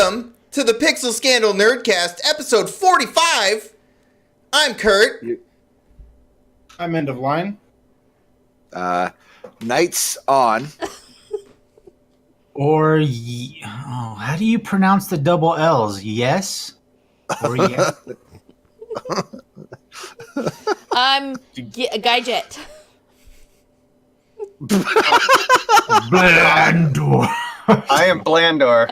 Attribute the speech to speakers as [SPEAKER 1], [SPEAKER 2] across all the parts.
[SPEAKER 1] Welcome to the Pixel Scandal Nerdcast, episode 45. I'm Kurt.
[SPEAKER 2] I'm end of line.
[SPEAKER 3] Nightson.
[SPEAKER 4] How do you pronounce the double L's? Yes? Or yes?
[SPEAKER 5] I'm Gigett.
[SPEAKER 4] Blandor.
[SPEAKER 2] I am Blandor.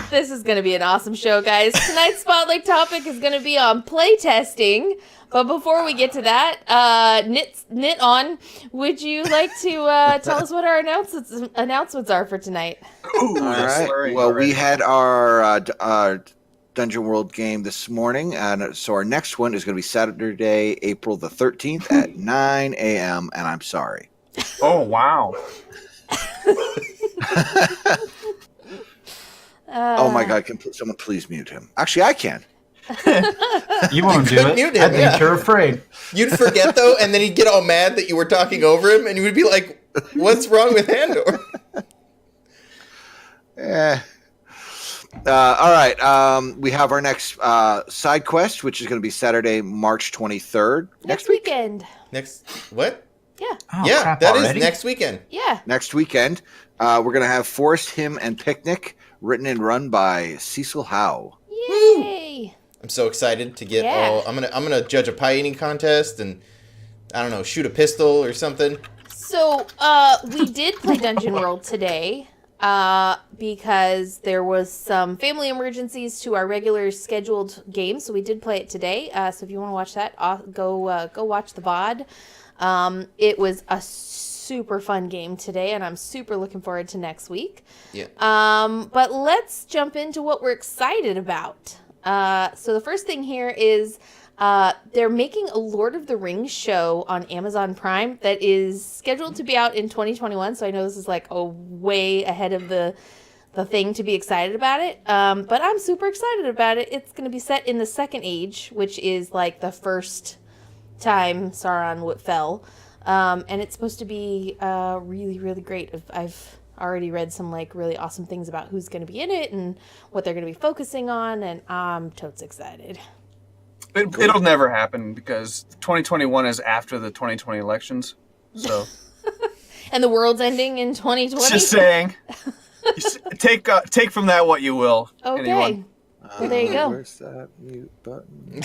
[SPEAKER 5] This is going to be an awesome show, guys. Tonight's spotlight topic is going to be on playtesting. But before we get to that, Nitson, would you like to tell us what our announcements are for tonight?
[SPEAKER 3] All right. Well, we had our Dungeon World game this morning, and so our next one is going to be Saturday, April the 13th at 9 a.m., and I'm sorry.
[SPEAKER 2] Oh, wow.
[SPEAKER 3] Oh, my God. Can someone please mute him? Actually, I can.
[SPEAKER 4] You won't do it.
[SPEAKER 1] Mute him,
[SPEAKER 4] I think you're afraid.
[SPEAKER 1] You'd forget, though, and then he'd get all mad that you were talking over him, and you would be like, what's wrong with Handor?
[SPEAKER 3] All right. We have our next side quest, which is going to be Saturday, March 23rd.
[SPEAKER 5] Next weekend.
[SPEAKER 1] What?
[SPEAKER 5] Yeah.
[SPEAKER 4] Oh,
[SPEAKER 1] Yeah,
[SPEAKER 4] crap,
[SPEAKER 1] that
[SPEAKER 4] already?
[SPEAKER 1] is next weekend.
[SPEAKER 5] Yeah.
[SPEAKER 3] Next weekend. We're going to have Forest Hymn and Picnic, written and run by Cecil Howe.
[SPEAKER 5] Yay.
[SPEAKER 1] I'm so excited to get I'm gonna judge a pie eating contest and, I don't know, shoot a pistol or something.
[SPEAKER 5] So, we did play Dungeon World today, because there was some family emergencies to our regular scheduled game, so we did play it today. So if you want to watch that, go watch the VOD. It was a super fun game today, and I'm super looking forward to next week.
[SPEAKER 1] Yeah.
[SPEAKER 5] But let's jump into what we're excited about. So the first thing here is they're making a Lord of the Rings show on Amazon Prime that is scheduled to be out in 2021. So I know this is like a way ahead of the thing to be excited about it. But I'm super excited about it. It's going to be set in the Second Age, which is like the first time Sauron fell. And it's supposed to be really, really great. I've already read some like really awesome things about who's going to be in it and what they're going to be focusing on, and I'm totes excited.
[SPEAKER 2] It'll never happen because 2021 is after the 2020 elections. So,
[SPEAKER 5] And the world's ending in 2020.
[SPEAKER 2] just saying. Take from that what you will.
[SPEAKER 5] Okay.
[SPEAKER 2] Anyone.
[SPEAKER 5] Well, there you go.
[SPEAKER 3] Where's that mute button?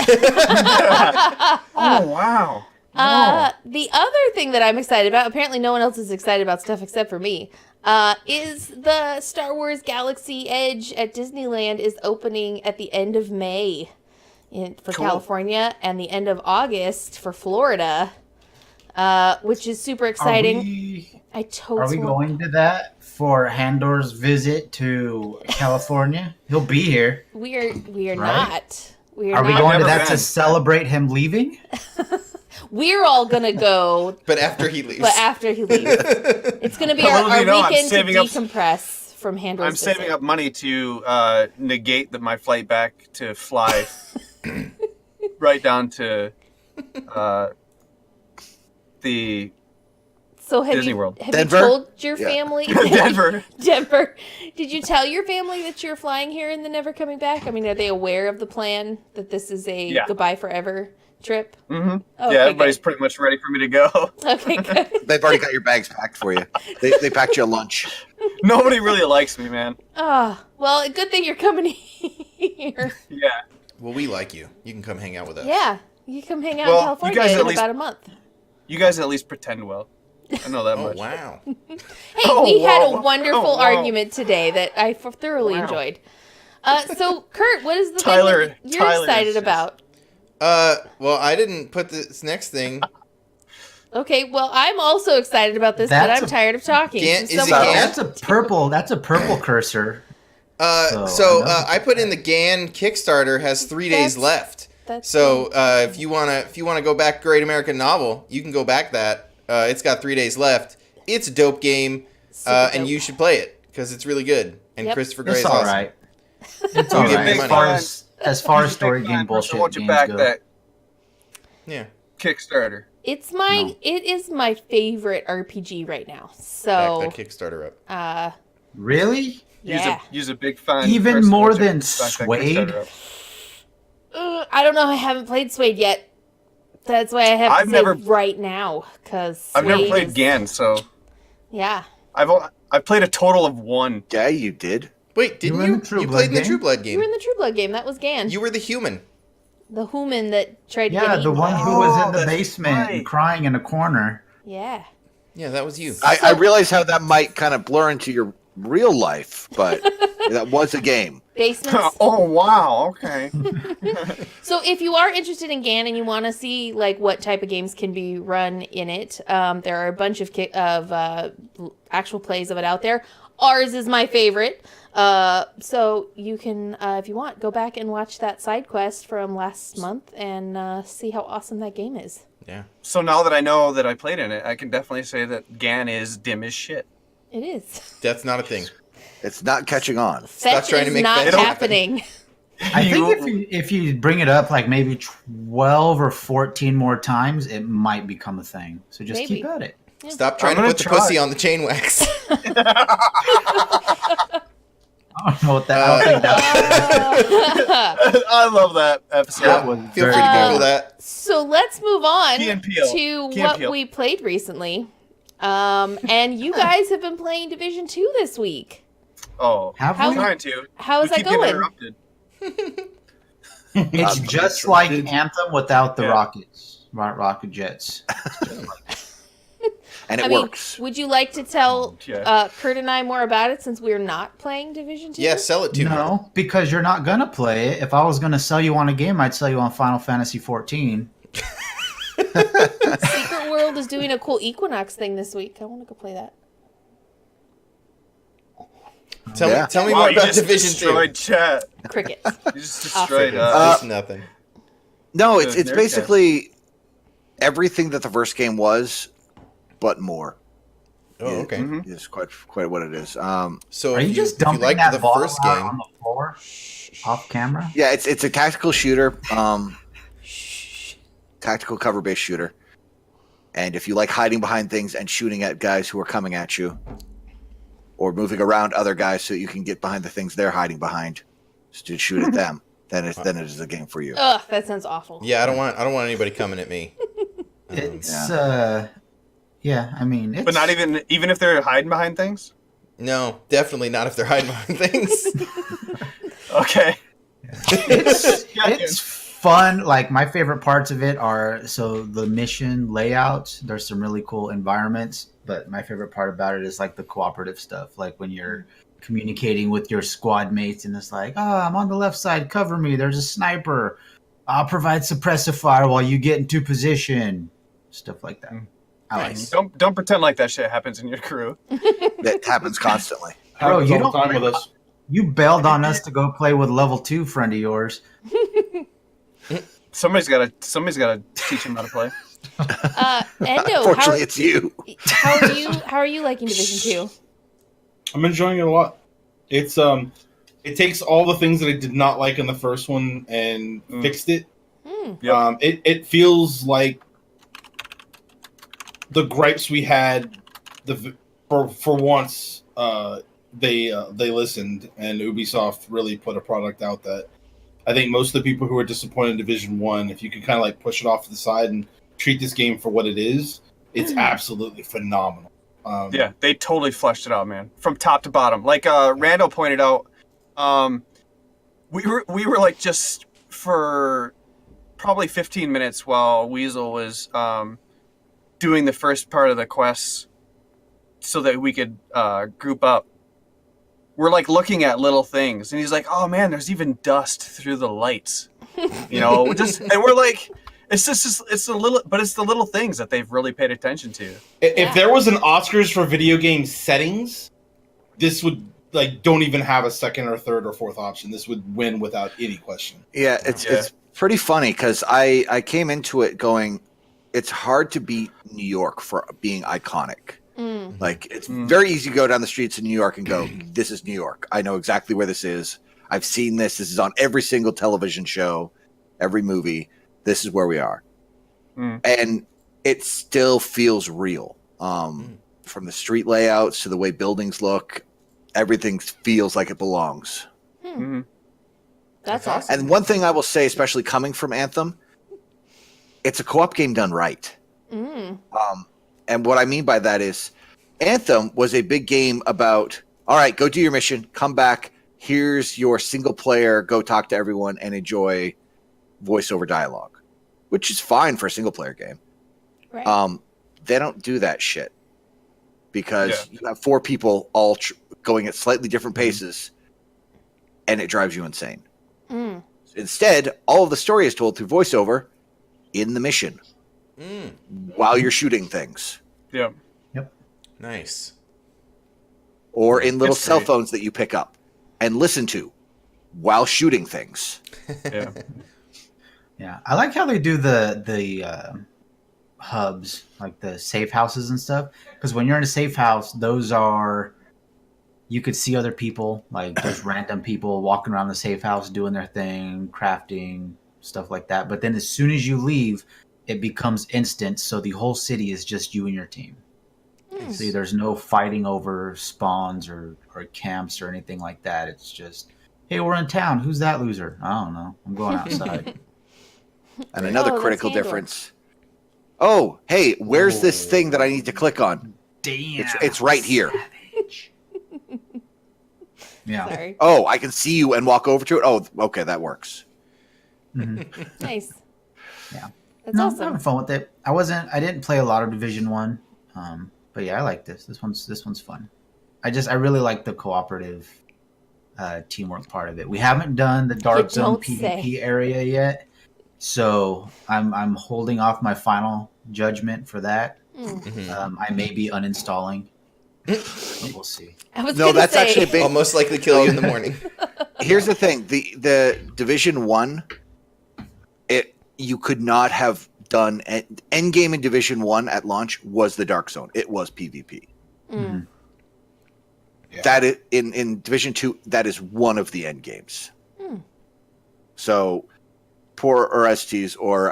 [SPEAKER 2] Oh, wow. No.
[SPEAKER 5] The other thing that I'm excited about, apparently no one else is excited about stuff except for me, is the Star Wars Galaxy Edge at Disneyland is opening at the end of May for California and the end of August for Florida, which is super exciting.
[SPEAKER 4] Are we going to that for Handor's visit to California? He'll be here.
[SPEAKER 5] We are
[SPEAKER 4] Right?
[SPEAKER 5] not. We
[SPEAKER 4] Are we
[SPEAKER 5] not.
[SPEAKER 4] going to
[SPEAKER 2] Never
[SPEAKER 4] that
[SPEAKER 2] been.
[SPEAKER 4] to celebrate him leaving?
[SPEAKER 5] We're all gonna go,
[SPEAKER 1] But after he leaves.
[SPEAKER 5] It's gonna be
[SPEAKER 2] Little do
[SPEAKER 5] our
[SPEAKER 2] you know, I'm
[SPEAKER 5] weekend to
[SPEAKER 2] saving up-
[SPEAKER 5] decompress from Handor's
[SPEAKER 2] I'm saving
[SPEAKER 5] visit.
[SPEAKER 2] up money to negate my flight back to fly right down to the
[SPEAKER 5] So have
[SPEAKER 2] Disney
[SPEAKER 5] you
[SPEAKER 2] World.
[SPEAKER 5] have
[SPEAKER 3] Denver?
[SPEAKER 5] you told your
[SPEAKER 3] Yeah.
[SPEAKER 5] family
[SPEAKER 2] Denver.
[SPEAKER 5] Denver? Did you tell your family that you're flying here and then never coming back? I mean, are they aware of the plan that this is a goodbye forever trip?
[SPEAKER 2] Mm-hmm.
[SPEAKER 5] Oh,
[SPEAKER 2] Yeah,
[SPEAKER 5] okay,
[SPEAKER 2] everybody's
[SPEAKER 5] good.
[SPEAKER 2] pretty much ready for me to go.
[SPEAKER 5] Okay, good.
[SPEAKER 3] They've already got your bags packed for you. They packed you a lunch.
[SPEAKER 2] Nobody really likes me, man.
[SPEAKER 5] Oh, well, good thing you're coming here.
[SPEAKER 2] Yeah.
[SPEAKER 1] Well, we like you. You can come hang out with us.
[SPEAKER 5] Yeah, you come hang out
[SPEAKER 2] Well,
[SPEAKER 5] in
[SPEAKER 2] you
[SPEAKER 5] California
[SPEAKER 2] guys
[SPEAKER 5] in
[SPEAKER 2] at least-
[SPEAKER 5] about a month.
[SPEAKER 2] You guys at least pretend well. I know that
[SPEAKER 1] Oh,
[SPEAKER 2] much.
[SPEAKER 1] wow.
[SPEAKER 5] Hey, we had a
[SPEAKER 2] whoa.
[SPEAKER 5] wonderful
[SPEAKER 2] Oh, wow.
[SPEAKER 5] argument today that I thoroughly
[SPEAKER 2] Wow.
[SPEAKER 5] enjoyed. So, Kurt, what is the
[SPEAKER 2] Tyler-
[SPEAKER 5] thing that you're
[SPEAKER 2] Tyler is
[SPEAKER 5] excited
[SPEAKER 2] just-
[SPEAKER 5] about?
[SPEAKER 1] Well, I didn't put this next thing.
[SPEAKER 5] Okay, well, I'm also excited about this, but
[SPEAKER 4] That's
[SPEAKER 5] I'm
[SPEAKER 4] a-
[SPEAKER 5] tired of talking.
[SPEAKER 1] Gan-
[SPEAKER 5] So
[SPEAKER 1] is it
[SPEAKER 5] someone-
[SPEAKER 1] Gan?
[SPEAKER 4] That's a purple cursor.
[SPEAKER 1] So I put in the GAN Kickstarter has 3 days
[SPEAKER 5] That's-
[SPEAKER 1] left.
[SPEAKER 5] that's
[SPEAKER 1] So if you wanna go back Great American Novel, you can go back that. It's got 3 days left. It's a dope game,
[SPEAKER 5] Super
[SPEAKER 1] and
[SPEAKER 5] dope.
[SPEAKER 1] you should play it because it's really good. And
[SPEAKER 5] Yep.
[SPEAKER 1] Christopher Gray
[SPEAKER 4] It's
[SPEAKER 1] is
[SPEAKER 4] all
[SPEAKER 1] awesome.
[SPEAKER 4] right. It's all
[SPEAKER 1] give
[SPEAKER 4] right.
[SPEAKER 1] me
[SPEAKER 4] As
[SPEAKER 1] money.
[SPEAKER 4] far as story
[SPEAKER 2] He's a
[SPEAKER 4] game
[SPEAKER 2] big
[SPEAKER 4] bullshit
[SPEAKER 2] fan,
[SPEAKER 4] games
[SPEAKER 2] so won't you
[SPEAKER 4] go.
[SPEAKER 2] back that
[SPEAKER 1] Yeah.
[SPEAKER 2] Kickstarter?
[SPEAKER 5] It is my favorite RPG right now.
[SPEAKER 1] Back
[SPEAKER 5] So
[SPEAKER 1] that Kickstarter up.
[SPEAKER 4] Really?
[SPEAKER 5] yeah.
[SPEAKER 2] Use a big fun.
[SPEAKER 4] Even
[SPEAKER 2] person
[SPEAKER 4] more
[SPEAKER 2] to
[SPEAKER 4] than
[SPEAKER 2] back that
[SPEAKER 4] Suede?
[SPEAKER 2] Kickstarter up.
[SPEAKER 5] I don't know. I haven't played Suede yet. That's why I have
[SPEAKER 2] I've
[SPEAKER 5] to
[SPEAKER 2] never-
[SPEAKER 5] say right now. Because
[SPEAKER 2] I've never played GAN, so
[SPEAKER 5] Yeah.
[SPEAKER 2] I've played a total of 1.
[SPEAKER 3] Yeah, you did.
[SPEAKER 1] Wait, didn't
[SPEAKER 4] were in
[SPEAKER 1] you?
[SPEAKER 4] the True
[SPEAKER 1] You
[SPEAKER 4] Blood
[SPEAKER 1] played in the
[SPEAKER 4] game?
[SPEAKER 1] True Blood
[SPEAKER 5] You were
[SPEAKER 1] game.
[SPEAKER 5] in the True Blood game. That was Gan.
[SPEAKER 1] You were the human.
[SPEAKER 5] The human that tried to
[SPEAKER 4] Yeah,
[SPEAKER 5] get
[SPEAKER 4] the
[SPEAKER 5] eaten
[SPEAKER 4] one
[SPEAKER 5] by
[SPEAKER 4] who
[SPEAKER 5] him.
[SPEAKER 4] was in the
[SPEAKER 2] that's
[SPEAKER 4] basement and
[SPEAKER 2] right.
[SPEAKER 4] crying in a corner.
[SPEAKER 5] Yeah.
[SPEAKER 1] Yeah, that was you.
[SPEAKER 3] I realize how that might kind of blur into your real life, but that was a game.
[SPEAKER 5] Basements.
[SPEAKER 2] Oh wow! Okay.
[SPEAKER 5] So if you are interested in GAN and you want to see like what type of games can be run in it, there are a bunch of actual plays of it out there. Ours is my favorite. So you can, if you want, go back and watch that side quest from last month and see how awesome that game is.
[SPEAKER 1] Yeah.
[SPEAKER 2] So now that I know that I played in it, I can definitely say that GAN is dim as shit.
[SPEAKER 5] It is.
[SPEAKER 1] That's not a thing.
[SPEAKER 3] It's not catching on.
[SPEAKER 5] Fetch
[SPEAKER 1] trying to
[SPEAKER 5] is
[SPEAKER 1] make
[SPEAKER 5] not
[SPEAKER 1] fetch happen.
[SPEAKER 5] happening.
[SPEAKER 4] I think if you bring it up like maybe 12 or 14 more times, it might become a thing. So just
[SPEAKER 5] Maybe.
[SPEAKER 4] keep at it.
[SPEAKER 1] Stop trying to
[SPEAKER 2] gonna
[SPEAKER 1] put the
[SPEAKER 2] try.
[SPEAKER 1] pussy on the chain wax.
[SPEAKER 4] I don't know what that. I don't think that.
[SPEAKER 2] I love that episode.
[SPEAKER 4] That was
[SPEAKER 1] Feel
[SPEAKER 4] very
[SPEAKER 1] free to Google
[SPEAKER 4] good.
[SPEAKER 1] that.
[SPEAKER 5] So let's move on
[SPEAKER 2] Key and Peele.
[SPEAKER 5] to
[SPEAKER 2] Key and
[SPEAKER 5] what
[SPEAKER 2] Peele.
[SPEAKER 5] we played recently. And you guys have been playing Division 2 this week.
[SPEAKER 2] Oh,
[SPEAKER 4] Have
[SPEAKER 5] How-
[SPEAKER 4] we?
[SPEAKER 2] trying to.
[SPEAKER 5] How is
[SPEAKER 2] We
[SPEAKER 5] that
[SPEAKER 2] keep getting
[SPEAKER 5] going?
[SPEAKER 2] interrupted.
[SPEAKER 4] It's just like Anthem without the
[SPEAKER 2] Yeah.
[SPEAKER 4] rocket jets.
[SPEAKER 3] And it
[SPEAKER 5] I mean,
[SPEAKER 3] works.
[SPEAKER 5] would you like to tell
[SPEAKER 2] Yeah.
[SPEAKER 5] Kurt and I more about it since we're not playing Division 2?
[SPEAKER 1] Yeah, sell it to me.
[SPEAKER 4] No, because you're not gonna play it. If I was gonna sell you on a game, I'd sell you on Final Fantasy 14.
[SPEAKER 5] Secret World is doing a cool Equinox thing this week. I want to go play that.
[SPEAKER 1] Tell me
[SPEAKER 2] Wow,
[SPEAKER 1] more
[SPEAKER 2] you
[SPEAKER 1] about
[SPEAKER 2] just
[SPEAKER 1] Division
[SPEAKER 2] destroyed
[SPEAKER 1] 2.
[SPEAKER 2] chat.
[SPEAKER 5] Cricket.
[SPEAKER 2] You just destroyed
[SPEAKER 1] Just nothing.
[SPEAKER 3] No, it's
[SPEAKER 2] Nerdcast.
[SPEAKER 3] basically everything that the first game was, but more.
[SPEAKER 1] Oh, okay.
[SPEAKER 2] Mhm.
[SPEAKER 3] It's quite what it is.
[SPEAKER 1] So
[SPEAKER 4] Are
[SPEAKER 1] if
[SPEAKER 4] you just
[SPEAKER 1] if you
[SPEAKER 4] dumping
[SPEAKER 1] liked
[SPEAKER 4] that
[SPEAKER 1] the
[SPEAKER 4] ball
[SPEAKER 1] first
[SPEAKER 4] out
[SPEAKER 1] game,
[SPEAKER 4] on the floor off camera?
[SPEAKER 3] Yeah, it's a tactical shooter, tactical cover-based shooter. And if you like hiding behind things and shooting at guys who are coming at you, or moving around other guys so you can get behind the things they're hiding behind, just to shoot at them, then it is a game for you.
[SPEAKER 5] Ugh, that sounds awful.
[SPEAKER 1] yeah, I don't want anybody coming at me.
[SPEAKER 4] It's yeah. I mean, it's,
[SPEAKER 2] But not even if they're hiding behind things.
[SPEAKER 1] No, definitely not if they're hiding behind things.
[SPEAKER 2] Okay.
[SPEAKER 4] it's fun. Like my favorite parts of it are the mission layouts. There's some really cool environments, but my favorite part about it is like the cooperative stuff. Like when you're communicating with your squad mates and it's like, oh, I'm on the left side, cover me. There's a sniper. I'll provide suppressive fire while you get into position. Stuff like that. I like
[SPEAKER 1] Nice.
[SPEAKER 4] it.
[SPEAKER 2] Don't pretend like that shit happens in your crew.
[SPEAKER 3] That happens constantly.
[SPEAKER 4] Bro,
[SPEAKER 6] Happens
[SPEAKER 4] you
[SPEAKER 6] all the
[SPEAKER 4] don't
[SPEAKER 6] time with us.
[SPEAKER 4] You bailed on us to go play with level 2 friend of yours.
[SPEAKER 2] Somebody's gotta teach him how to play.
[SPEAKER 5] Endo,
[SPEAKER 3] Unfortunately, it's you.
[SPEAKER 5] how are you liking Division 2?
[SPEAKER 6] I'm enjoying it a lot. It's it takes all the things that I did not like in the first one and fixed it.
[SPEAKER 2] Yep.
[SPEAKER 6] It feels like the gripes we had for once they listened, and Ubisoft really put a product out that I think most of the people who are disappointed in Division 1, if you could kind of like push it off to the side and treat this game for what it is, it's absolutely phenomenal.
[SPEAKER 2] Yeah, they totally fleshed it out, man, from top to bottom. Like Randall pointed out, we were like just for probably 15 minutes while Weasel was doing the first part of the quests so that we could group up. We're like looking at little things, and he's like, "Oh man, there's even dust through the lights," you know. And we're like, it's the little things that they've really paid attention to.
[SPEAKER 6] If there was an Oscars for video game settings, this would like don't even have a second or third or fourth option. This would win without any question.
[SPEAKER 3] Yeah, it's pretty funny because I came into it going, it's hard to beat New York for being iconic. Like, it's very easy to go down the streets in New York and go, this is New York. I know exactly where this is. I've seen this. This is on every single television show, every movie. This is where we are. And it still feels real. From the street layouts to the way buildings look, everything feels like it belongs.
[SPEAKER 2] Mm-hmm.
[SPEAKER 5] That's awesome.
[SPEAKER 3] And one thing I will say, especially coming from Anthem, it's a co-op game done right.
[SPEAKER 5] Mm.
[SPEAKER 3] And what I mean by that is Anthem was a big game about, all right, go do your mission, come back, here's your single player, go talk to everyone and enjoy voiceover dialogue, which is fine for a single player game.
[SPEAKER 5] Right.
[SPEAKER 3] They don't do that shit because you have 4 people all going at slightly different paces and it drives you insane.
[SPEAKER 5] Mm.
[SPEAKER 3] Instead, all of the story is told through voiceover in the mission while you're shooting things.
[SPEAKER 2] Yeah.
[SPEAKER 1] Nice.
[SPEAKER 3] Or in little
[SPEAKER 2] It's
[SPEAKER 3] cell
[SPEAKER 2] great.
[SPEAKER 3] phones that you pick up and listen to while shooting things.
[SPEAKER 2] Yeah.
[SPEAKER 4] Yeah, I like how they do the hubs, like the safe houses and stuff. Because when you're in a safe house, those are, you could see other people, like there's random people walking around the safe house doing their thing, crafting, stuff like that. But then as soon as you leave, it becomes instant. So the whole city is just you and your team. So there's no fighting over spawns or camps or anything like that. It's just, hey, we're in town. Who's that loser? I don't know. I'm going outside.
[SPEAKER 3] And another
[SPEAKER 5] that's
[SPEAKER 3] critical
[SPEAKER 5] Handor.
[SPEAKER 3] difference. Oh, hey, where's this thing that I need to click on?
[SPEAKER 4] Damn.
[SPEAKER 3] It's right here.
[SPEAKER 4] Yeah.
[SPEAKER 5] Sorry.
[SPEAKER 3] Oh, I can see you and walk over to it. Oh, okay, that works.
[SPEAKER 5] Nice.
[SPEAKER 4] Yeah.
[SPEAKER 5] That's
[SPEAKER 4] No, I'm
[SPEAKER 5] awesome.
[SPEAKER 4] having fun with it. I didn't play a lot of Division 1. But yeah, I like this. This one's fun. I really like the cooperative teamwork part of it. We haven't done the Dark Zone
[SPEAKER 5] don't
[SPEAKER 4] PvP
[SPEAKER 5] say.
[SPEAKER 4] area yet, so I'm holding off my final judgment for that. I may be uninstalling, but we'll see.
[SPEAKER 5] I was
[SPEAKER 3] No,
[SPEAKER 5] gonna
[SPEAKER 3] that's
[SPEAKER 5] say,
[SPEAKER 3] actually a big.
[SPEAKER 1] I'll most likely kill you in the morning.
[SPEAKER 3] Here's the thing: the Division 1, you could not have done end game in Division 1 at launch was the Dark Zone. It was PvP.
[SPEAKER 5] Mm.
[SPEAKER 6] Yeah.
[SPEAKER 3] That is, in Division 2, that is one of the end games. So poor Oreztes, or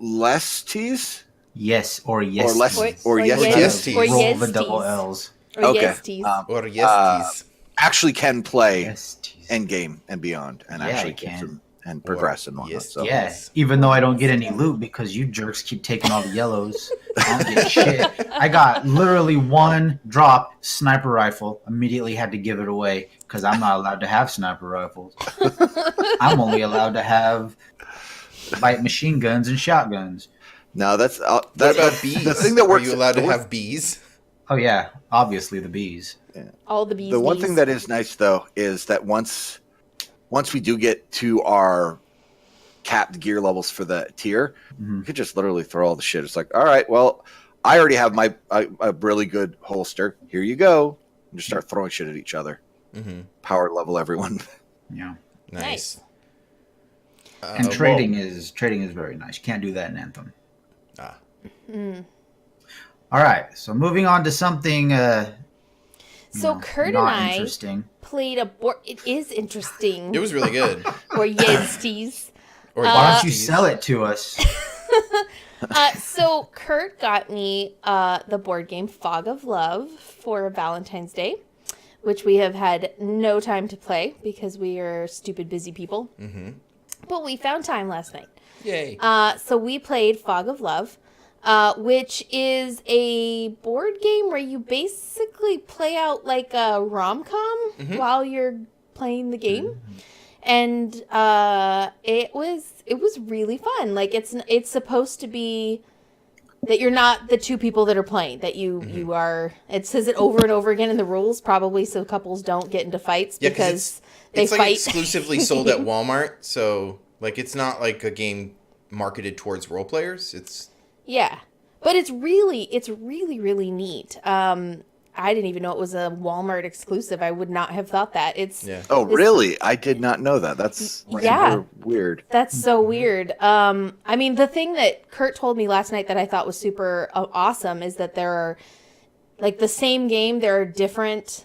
[SPEAKER 3] Oreztes,
[SPEAKER 4] Yes, or yes,
[SPEAKER 3] or less, or
[SPEAKER 5] Or
[SPEAKER 3] yes,
[SPEAKER 5] yes.
[SPEAKER 1] Yes.
[SPEAKER 5] Or
[SPEAKER 4] roll the
[SPEAKER 5] yes,
[SPEAKER 4] double
[SPEAKER 5] tees.
[SPEAKER 4] L's.
[SPEAKER 5] Or
[SPEAKER 3] Okay.
[SPEAKER 5] yes,
[SPEAKER 1] Or yes,
[SPEAKER 3] actually can play
[SPEAKER 4] Yes, tease.
[SPEAKER 3] end game and beyond, and
[SPEAKER 4] Yeah,
[SPEAKER 3] actually
[SPEAKER 4] it
[SPEAKER 3] get
[SPEAKER 4] can.
[SPEAKER 3] some and progress and whatnot.
[SPEAKER 1] yes,
[SPEAKER 3] So.
[SPEAKER 4] Yeah, even though I don't get any loot because you jerks keep taking all the yellows. I don't get shit. I got literally one drop sniper rifle. Immediately had to give it away because I'm not allowed to have sniper rifles. I'm only allowed to have light machine guns and shotguns.
[SPEAKER 3] No, that's
[SPEAKER 1] What
[SPEAKER 3] that's
[SPEAKER 1] about bees?
[SPEAKER 3] the thing that works.
[SPEAKER 1] Are you allowed to
[SPEAKER 3] the one-
[SPEAKER 1] have bees?
[SPEAKER 4] Oh yeah, obviously the bees.
[SPEAKER 5] all the bees.
[SPEAKER 3] The one
[SPEAKER 5] bees.
[SPEAKER 3] thing that is nice though is that once we do get to our capped gear levels for the tier, you could just literally throw all the shit. It's like, all right, well, I already have a really good holster. Here you go. And just start throwing shit at each other. Power level everyone.
[SPEAKER 4] Yeah,
[SPEAKER 1] Nice.
[SPEAKER 4] and trading is very nice. Can't do that in Anthem. All right, so moving on to something.
[SPEAKER 5] So Kurt and
[SPEAKER 4] not
[SPEAKER 5] I
[SPEAKER 4] interesting.
[SPEAKER 5] played a board. It is interesting.
[SPEAKER 1] It was really good.
[SPEAKER 5] Or yes,
[SPEAKER 1] Or
[SPEAKER 4] Why don't you
[SPEAKER 1] yes,
[SPEAKER 4] sell it to us?
[SPEAKER 5] So Kurt got me the board game Fog of Love for Valentine's Day, which we have had no time to play because we are stupid busy people. But we found time last night.
[SPEAKER 1] Yay.
[SPEAKER 5] So we played Fog of Love, which is a board game where you basically play out like a rom-com while you're playing the game. And it was really fun. Like it's supposed to be that you're not the two people that are playing, that you are. It says it over and over again in the rules, probably so couples don't get into fights because they
[SPEAKER 1] it's like
[SPEAKER 5] fight.
[SPEAKER 1] exclusively sold at Walmart, so like it's not like a game marketed towards role players. It's
[SPEAKER 5] Yeah, but it's really really neat. I didn't even know it was a Walmart exclusive. I would not have thought that. It's
[SPEAKER 3] Oh, really? I did not know that. That's
[SPEAKER 5] Yeah.
[SPEAKER 3] super weird.
[SPEAKER 5] That's so weird. I mean, the thing that Kurt told me last night that I thought was super awesome is that there are, like, the same game, there are different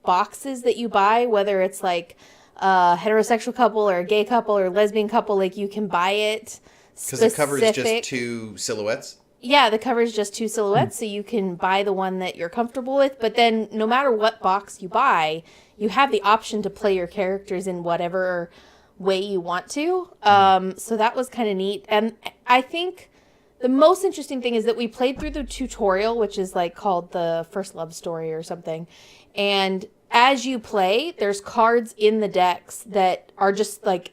[SPEAKER 5] boxes that you buy, whether it's like a heterosexual couple or a gay couple or a lesbian couple, like you can buy it
[SPEAKER 1] Because the cover is just 2 silhouettes?
[SPEAKER 5] Yeah, the cover is just 2 silhouettes, so you can buy the one that you're comfortable with. But then no matter what box you buy, you have the option to play your characters in whatever way you want to. So that was kind of neat. And I think the most interesting thing is that we played through the tutorial, which is like called the First Love Story or something. And as you play, there's cards in the decks that are just like,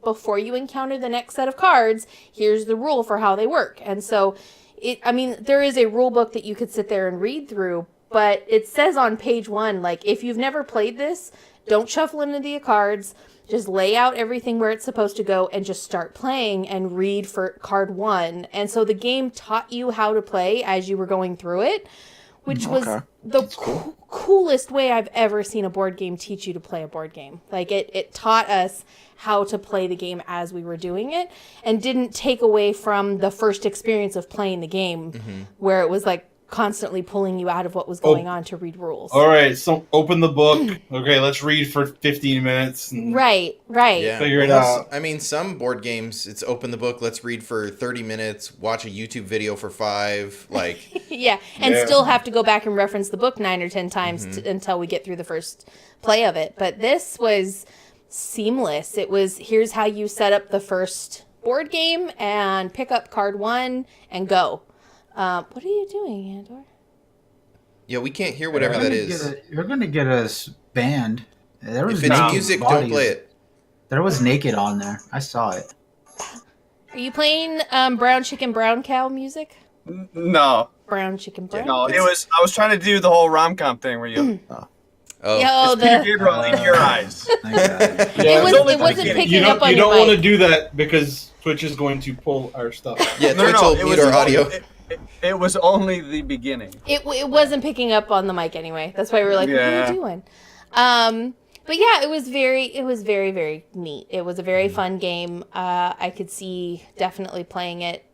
[SPEAKER 5] before you encounter the next set of cards, here's the rule for how they work. And so there is a rule book that you could sit there and read through, but it says on page 1, like, if you've never played this, don't shuffle into the cards, just lay out everything where it's supposed to go and just start playing and read for card 1. And so the game taught you how to play as you were going through it, which was the coolest way I've ever seen a board game teach you to play a board game. Like, it taught us how to play the game as we were doing it and didn't take away from the first experience of playing the game where it was like constantly pulling you out of what was going on to read rules.
[SPEAKER 6] All right, so open the book. Okay, let's read for 15 minutes. And
[SPEAKER 5] Right.
[SPEAKER 1] Yeah.
[SPEAKER 6] Figure it out.
[SPEAKER 1] I mean, some board games, it's open the book, let's read for 30 minutes, watch a YouTube video for 5, like...
[SPEAKER 5] Yeah, and still have to go back and reference the book 9 or 10 times until we get through the first play of it. But this was seamless. It was, here's how you set up the first board game and pick up card 1 and go. What are you doing, Handor?
[SPEAKER 1] Yeah, we can't hear whatever that is.
[SPEAKER 4] You're going to get us banned. There was
[SPEAKER 1] If it's
[SPEAKER 4] naked
[SPEAKER 1] music,
[SPEAKER 4] bodies.
[SPEAKER 1] don't play it.
[SPEAKER 4] There was naked on there. I saw it.
[SPEAKER 5] Are you playing Brown Chicken Brown Cow music?
[SPEAKER 2] No.
[SPEAKER 5] Brown Chicken Brown?
[SPEAKER 2] No, I was trying to do the whole rom-com thing where you...
[SPEAKER 1] Oh.
[SPEAKER 2] Peter Gabriel in your eyes.
[SPEAKER 5] It wasn't picking up on
[SPEAKER 6] you
[SPEAKER 5] your
[SPEAKER 6] don't want to
[SPEAKER 5] mic.
[SPEAKER 6] do that because Twitch is going to pull our stuff.
[SPEAKER 1] Yeah, Twitch will mute our audio.
[SPEAKER 2] It was only the beginning.
[SPEAKER 5] It wasn't picking up on the mic anyway. That's why we were like, what are you doing? But yeah, it was very, very neat. It was a very fun game. I could see definitely playing it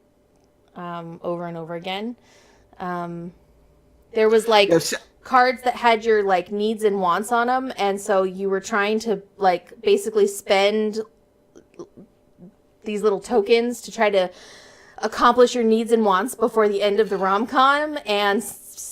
[SPEAKER 5] over and over again. There was like cards that had your like needs and wants on them, and so you were trying to like basically spend these little tokens to try to accomplish your needs and wants before the end of the rom-com, and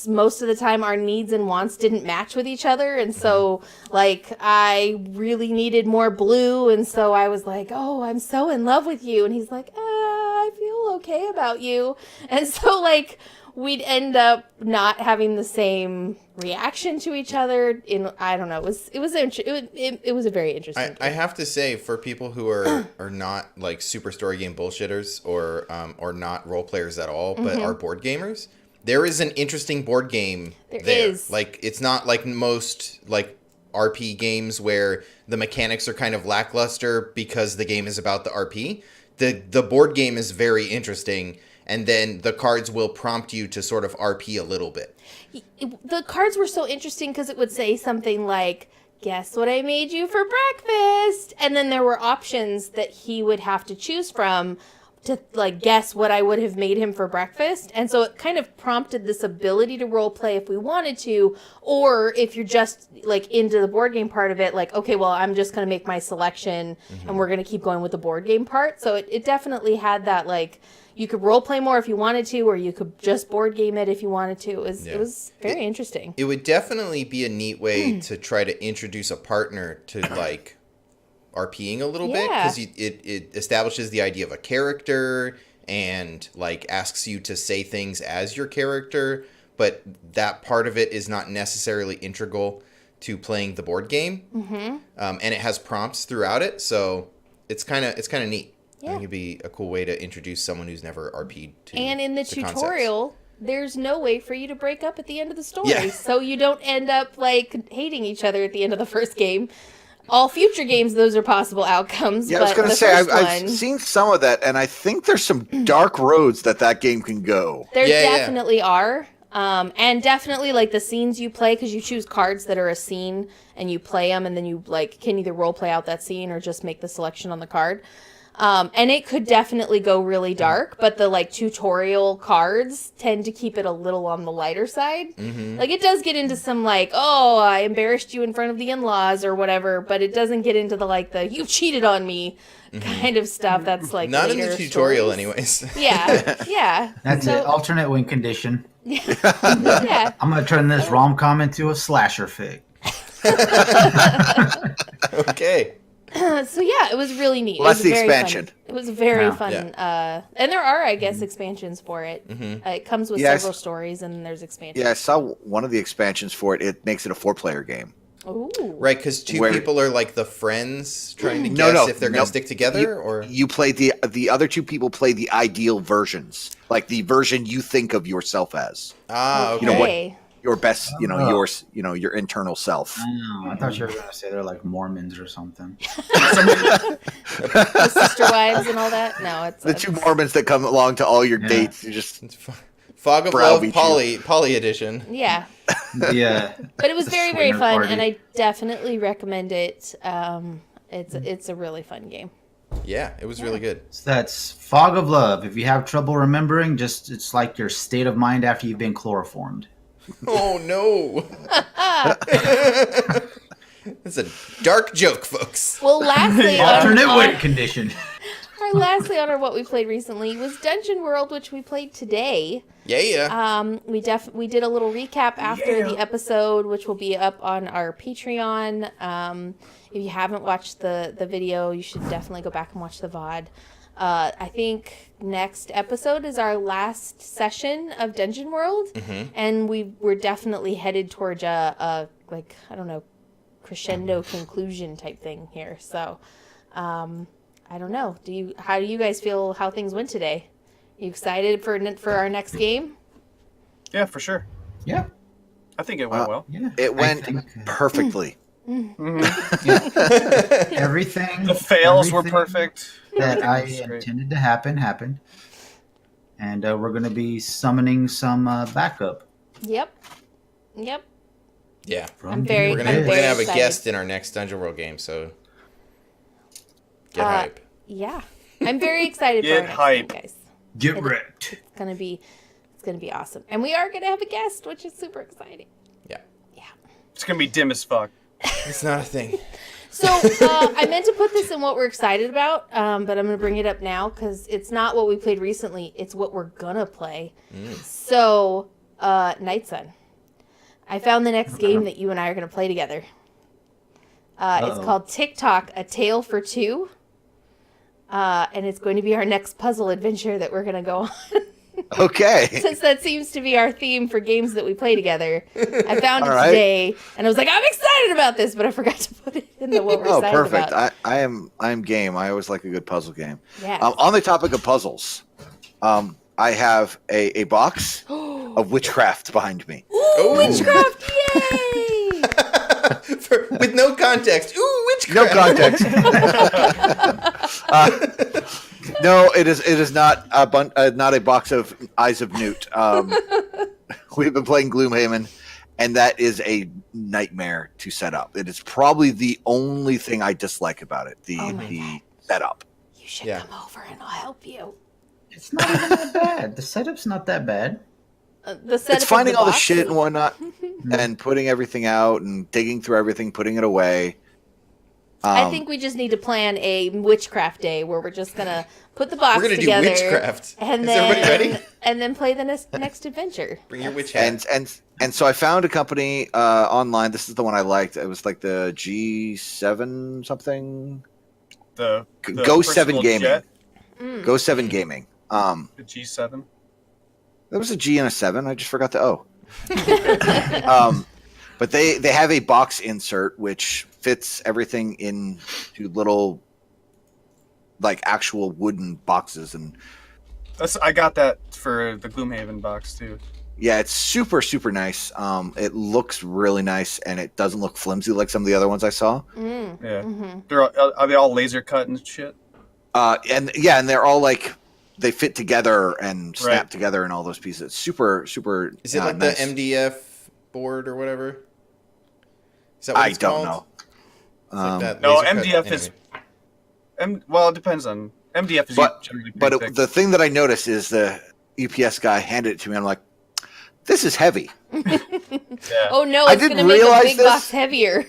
[SPEAKER 5] most of the time our needs and wants didn't match with each other, and so like I really needed more blue, and so I was like, oh, I'm so in love with you, and he's like, I feel okay about you, and so like we'd end up not having the same reaction to each other. I don't know. It was a very interesting game.
[SPEAKER 1] I have to say, for people who are not like super story game bullshitters or not role players at all, but are board gamers, there is an interesting board game there.
[SPEAKER 5] Is.
[SPEAKER 1] Like, it's not like most like RP games where the mechanics are kind of lackluster because the game is about the RP. The board game is very interesting. And then the cards will prompt you to sort of RP a little bit.
[SPEAKER 5] The cards were so interesting because it would say something like, guess what I made you for breakfast? And then there were options that he would have to choose from to like guess what I would have made him for breakfast. And so it kind of prompted this ability to role play if we wanted to, or if you're just like into the board game part of it, like, okay, well, I'm just going to make my selection and we're going to keep going with the board game part. So it definitely had that, like, you could role play more if you wanted to, or you could just board game it if you wanted to. It was very interesting.
[SPEAKER 1] It would definitely be a neat way to try to introduce a partner to like RPing a little bit, because it establishes the idea of a character and like asks you to say things as your character, but that part of it is not necessarily integral to playing the board game. And it has prompts throughout it, so it's kind of neat. I think it'd be a cool way to introduce someone who's never RP'd to. And in the
[SPEAKER 5] tutorial, there's no way for you to break up at the end of the story, so you don't end up like hating each other at the end of the first game. All future games, those are possible outcomes.
[SPEAKER 3] Yeah, I was going to say, I've seen some of that, and I think there's some dark roads that game can go.
[SPEAKER 5] There definitely are. And definitely like the scenes you play, because you choose cards that are a scene and you play them, and then you like can either role play out that scene or just make the selection on the card. And it could definitely go really dark, but the like tutorial cards tend to keep it a little on the lighter side.
[SPEAKER 1] Mm-hmm.
[SPEAKER 5] Like it does get into some like, oh, I embarrassed you in front of the in-laws or whatever, but it doesn't get into the like the you cheated on me kind of stuff. That's like
[SPEAKER 1] not in the tutorial,
[SPEAKER 5] stories.
[SPEAKER 1] Anyways.
[SPEAKER 5] Yeah.
[SPEAKER 4] That's it. Alternate win condition.
[SPEAKER 5] Yeah.
[SPEAKER 4] I'm gonna turn this rom-com into a slasher fic.
[SPEAKER 1] Okay.
[SPEAKER 5] So yeah, it was really neat.
[SPEAKER 3] Well, that's the
[SPEAKER 5] very
[SPEAKER 3] expansion.
[SPEAKER 5] Fun. It was very
[SPEAKER 4] Yeah.
[SPEAKER 5] fun.
[SPEAKER 1] Yeah.
[SPEAKER 5] And there are, I guess, expansions for it. It comes with several stories, and there's expansions.
[SPEAKER 3] Yeah, I saw one of the expansions for it. It makes it a 4-player game.
[SPEAKER 5] Ooh.
[SPEAKER 1] Right, because two people are like the friends trying to guess if they're going to stick together, or
[SPEAKER 3] you play the other two people play the ideal versions, like the version you think of yourself as.
[SPEAKER 1] okay.
[SPEAKER 3] You know what? Your best, your internal self.
[SPEAKER 4] I thought you were gonna say they're like Mormons or something.
[SPEAKER 5] The sister wives and all that. No, it's
[SPEAKER 3] The two Mormons that come along to all your dates. You just
[SPEAKER 1] Fog of Love poly edition.
[SPEAKER 5] Yeah.
[SPEAKER 4] Yeah.
[SPEAKER 5] But it was very, very
[SPEAKER 4] Swinger
[SPEAKER 5] fun,
[SPEAKER 4] party.
[SPEAKER 5] and I definitely recommend it. It's a really fun game.
[SPEAKER 1] Yeah, it was really good.
[SPEAKER 4] So that's Fog of Love. If you have trouble remembering, it's like your state of mind after you've been chloroformed.
[SPEAKER 1] Oh no. It's a dark joke, folks.
[SPEAKER 5] Well, lastly,
[SPEAKER 4] Alternate win condition.
[SPEAKER 5] lastly on our what we played recently was Dungeon World, which we played today.
[SPEAKER 1] Yeah.
[SPEAKER 5] We did a little recap after the episode, which will be up on our Patreon. If you haven't watched the video, you should definitely go back and watch the VOD. I think next episode is our last session of Dungeon World, and we're definitely headed towards a like, I don't know, crescendo conclusion type thing here. So, I don't know. How do you guys feel how things went today? You excited for our next game?
[SPEAKER 2] Yeah, for sure.
[SPEAKER 4] Yeah.
[SPEAKER 2] I think it went well.
[SPEAKER 4] Yeah.
[SPEAKER 3] it went perfectly.
[SPEAKER 4] Everything.
[SPEAKER 2] The fails were
[SPEAKER 4] everything
[SPEAKER 2] perfect.
[SPEAKER 4] that I
[SPEAKER 2] Everything was great.
[SPEAKER 4] intended to happen happened, and we're going to be summoning some backup.
[SPEAKER 5] Yep.
[SPEAKER 1] Yeah.
[SPEAKER 5] I'm very-
[SPEAKER 1] We're gonna
[SPEAKER 5] I'm very
[SPEAKER 1] have a
[SPEAKER 5] excited.
[SPEAKER 1] guest in our next Dungeon World game, so get hype.
[SPEAKER 5] Yeah. I'm very excited for
[SPEAKER 2] Get
[SPEAKER 5] our next
[SPEAKER 2] hype.
[SPEAKER 5] game, guys.
[SPEAKER 4] Get wrecked.
[SPEAKER 5] It's gonna be awesome, and we are gonna have a guest, which is super exciting.
[SPEAKER 1] Yeah.
[SPEAKER 2] It's gonna be dim as fuck.
[SPEAKER 1] It's not a thing.
[SPEAKER 5] So I meant to put this in what we're excited about, but I'm gonna bring it up now because it's not what we played recently. It's what we're gonna play. So Nightson, I found the next game that you and I are gonna play together. It's called TikTok: A Tale for Two. And it's going to be our next puzzle adventure that we're going to go on.
[SPEAKER 3] Okay.
[SPEAKER 5] Since that seems to be our theme for games that we play together. I found it
[SPEAKER 3] All right.
[SPEAKER 5] today, and I was like, I'm excited about this, but I forgot to put it in the what we're
[SPEAKER 3] Oh,
[SPEAKER 5] excited
[SPEAKER 3] perfect.
[SPEAKER 5] about.
[SPEAKER 3] I am game. I always like a good puzzle game.
[SPEAKER 5] Yeah.
[SPEAKER 3] On the topic of puzzles, I have a box of witchcraft behind me.
[SPEAKER 5] Ooh, witchcraft! Yay!
[SPEAKER 1] With no context. Ooh,
[SPEAKER 3] No
[SPEAKER 1] witchcraft.
[SPEAKER 3] context. No, it is not not a box of Eyes of Newt. We've been playing Gloomhaven, and that is a nightmare to set up. It is probably the only thing I dislike about it. The setup.
[SPEAKER 5] You should
[SPEAKER 1] Yeah.
[SPEAKER 5] come over and I'll help you.
[SPEAKER 4] It's not even that bad. The setup's not that bad.
[SPEAKER 5] The setup
[SPEAKER 3] It's finding
[SPEAKER 5] of
[SPEAKER 3] all the
[SPEAKER 5] box?
[SPEAKER 3] shit and whatnot, and putting everything out and digging through everything, putting it away.
[SPEAKER 5] I think we just need to plan a witchcraft day where we're just gonna put the box
[SPEAKER 1] We're gonna
[SPEAKER 5] together.
[SPEAKER 1] do witchcraft.
[SPEAKER 5] And
[SPEAKER 1] Is
[SPEAKER 5] then,
[SPEAKER 1] everybody ready?
[SPEAKER 5] And then play the next adventure.
[SPEAKER 1] Bring your witch hat.
[SPEAKER 3] And so I found a company online. This is the one I liked. It was like the G7 something.
[SPEAKER 2] The
[SPEAKER 3] Go 7
[SPEAKER 2] personal
[SPEAKER 3] Gaming.
[SPEAKER 2] jet,
[SPEAKER 3] Go 7 Gaming.
[SPEAKER 2] the G7.
[SPEAKER 3] There was a G and a 7. I just forgot the O. But they have a box insert which fits everything into little, like, actual wooden boxes, and
[SPEAKER 2] I got that for the Gloomhaven box too.
[SPEAKER 3] yeah, it's super super nice. It looks really nice, and it doesn't look flimsy like some of the other ones I saw.
[SPEAKER 2] Yeah, are they all laser cut and shit?
[SPEAKER 3] And they're all like they fit together and snap
[SPEAKER 2] Right.
[SPEAKER 3] together and all those pieces. Super super.
[SPEAKER 1] Is it like
[SPEAKER 3] nice.
[SPEAKER 1] the MDF board or whatever? Is that what
[SPEAKER 3] I
[SPEAKER 1] it's
[SPEAKER 3] don't
[SPEAKER 1] called?
[SPEAKER 3] know.
[SPEAKER 1] It's like that
[SPEAKER 2] No,
[SPEAKER 1] laser cut-
[SPEAKER 2] MDF is. Well, it depends on MDF is
[SPEAKER 3] But
[SPEAKER 2] generally pretty thick.
[SPEAKER 3] the thing that I noticed is the UPS guy handed it to me. I'm like, this is heavy.
[SPEAKER 2] Yeah.
[SPEAKER 5] Oh no,
[SPEAKER 3] I
[SPEAKER 5] it's going to
[SPEAKER 3] didn't
[SPEAKER 5] make a
[SPEAKER 3] realize
[SPEAKER 5] big
[SPEAKER 3] this.
[SPEAKER 5] box heavier.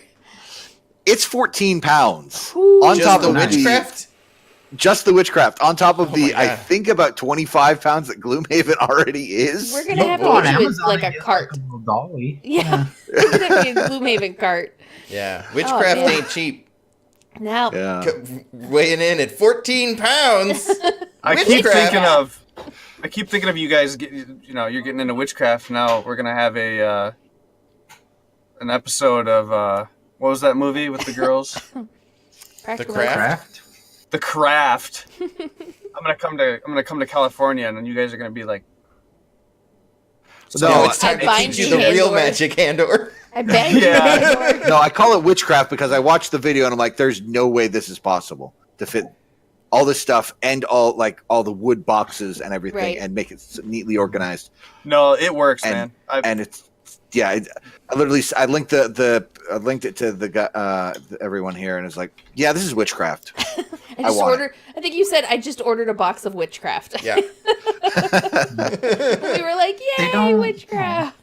[SPEAKER 3] It's 14 pounds
[SPEAKER 5] Ooh.
[SPEAKER 3] on
[SPEAKER 1] Just
[SPEAKER 3] top
[SPEAKER 1] the
[SPEAKER 3] of
[SPEAKER 1] witchcraft?
[SPEAKER 3] just the witchcraft on top of
[SPEAKER 1] my
[SPEAKER 3] I
[SPEAKER 1] God.
[SPEAKER 3] think about 25 pounds that Gloomhaven already is.
[SPEAKER 5] We're going to have to
[SPEAKER 4] on
[SPEAKER 5] get you
[SPEAKER 4] Amazon
[SPEAKER 5] like
[SPEAKER 4] and
[SPEAKER 5] a
[SPEAKER 4] get,
[SPEAKER 5] cart.
[SPEAKER 4] like, a little dolly.
[SPEAKER 5] Yeah. We're going to have to get a Gloomhaven cart.
[SPEAKER 1] Yeah. Witchcraft
[SPEAKER 5] man.
[SPEAKER 1] ain't cheap.
[SPEAKER 5] Now,
[SPEAKER 3] Yeah.
[SPEAKER 1] Weighing in at 14 pounds.
[SPEAKER 2] I keep
[SPEAKER 1] Witchcraft.
[SPEAKER 2] thinking of you guys. You're getting into witchcraft now. We're gonna have an episode of what was that movie with the girls?
[SPEAKER 5] Practical
[SPEAKER 1] Craft?
[SPEAKER 4] Craft?
[SPEAKER 2] The Craft. I'm gonna come to California, and then you guys are gonna be like,
[SPEAKER 3] No,
[SPEAKER 1] it's time
[SPEAKER 5] I
[SPEAKER 1] to
[SPEAKER 5] bind
[SPEAKER 1] teach you
[SPEAKER 5] you,
[SPEAKER 1] the real
[SPEAKER 5] Handor.
[SPEAKER 1] magic, Handor.
[SPEAKER 5] I bet
[SPEAKER 2] Yeah.
[SPEAKER 5] you.
[SPEAKER 3] no, I call it witchcraft because I watched the video and I'm like, there's no way this is possible to fit all this stuff and all the wood boxes and everything
[SPEAKER 5] Right.
[SPEAKER 3] and make it neatly organized.
[SPEAKER 2] no, it works,
[SPEAKER 3] And-
[SPEAKER 2] man.
[SPEAKER 3] And it's I linked I linked it to the guy, everyone here, and it's like, yeah, this is witchcraft.
[SPEAKER 5] I just
[SPEAKER 3] want
[SPEAKER 5] ordered. I think you said I just ordered a box of witchcraft.
[SPEAKER 1] Yeah.
[SPEAKER 5] We were like,
[SPEAKER 4] They
[SPEAKER 5] "Yay,
[SPEAKER 4] don't-
[SPEAKER 5] witchcraft!"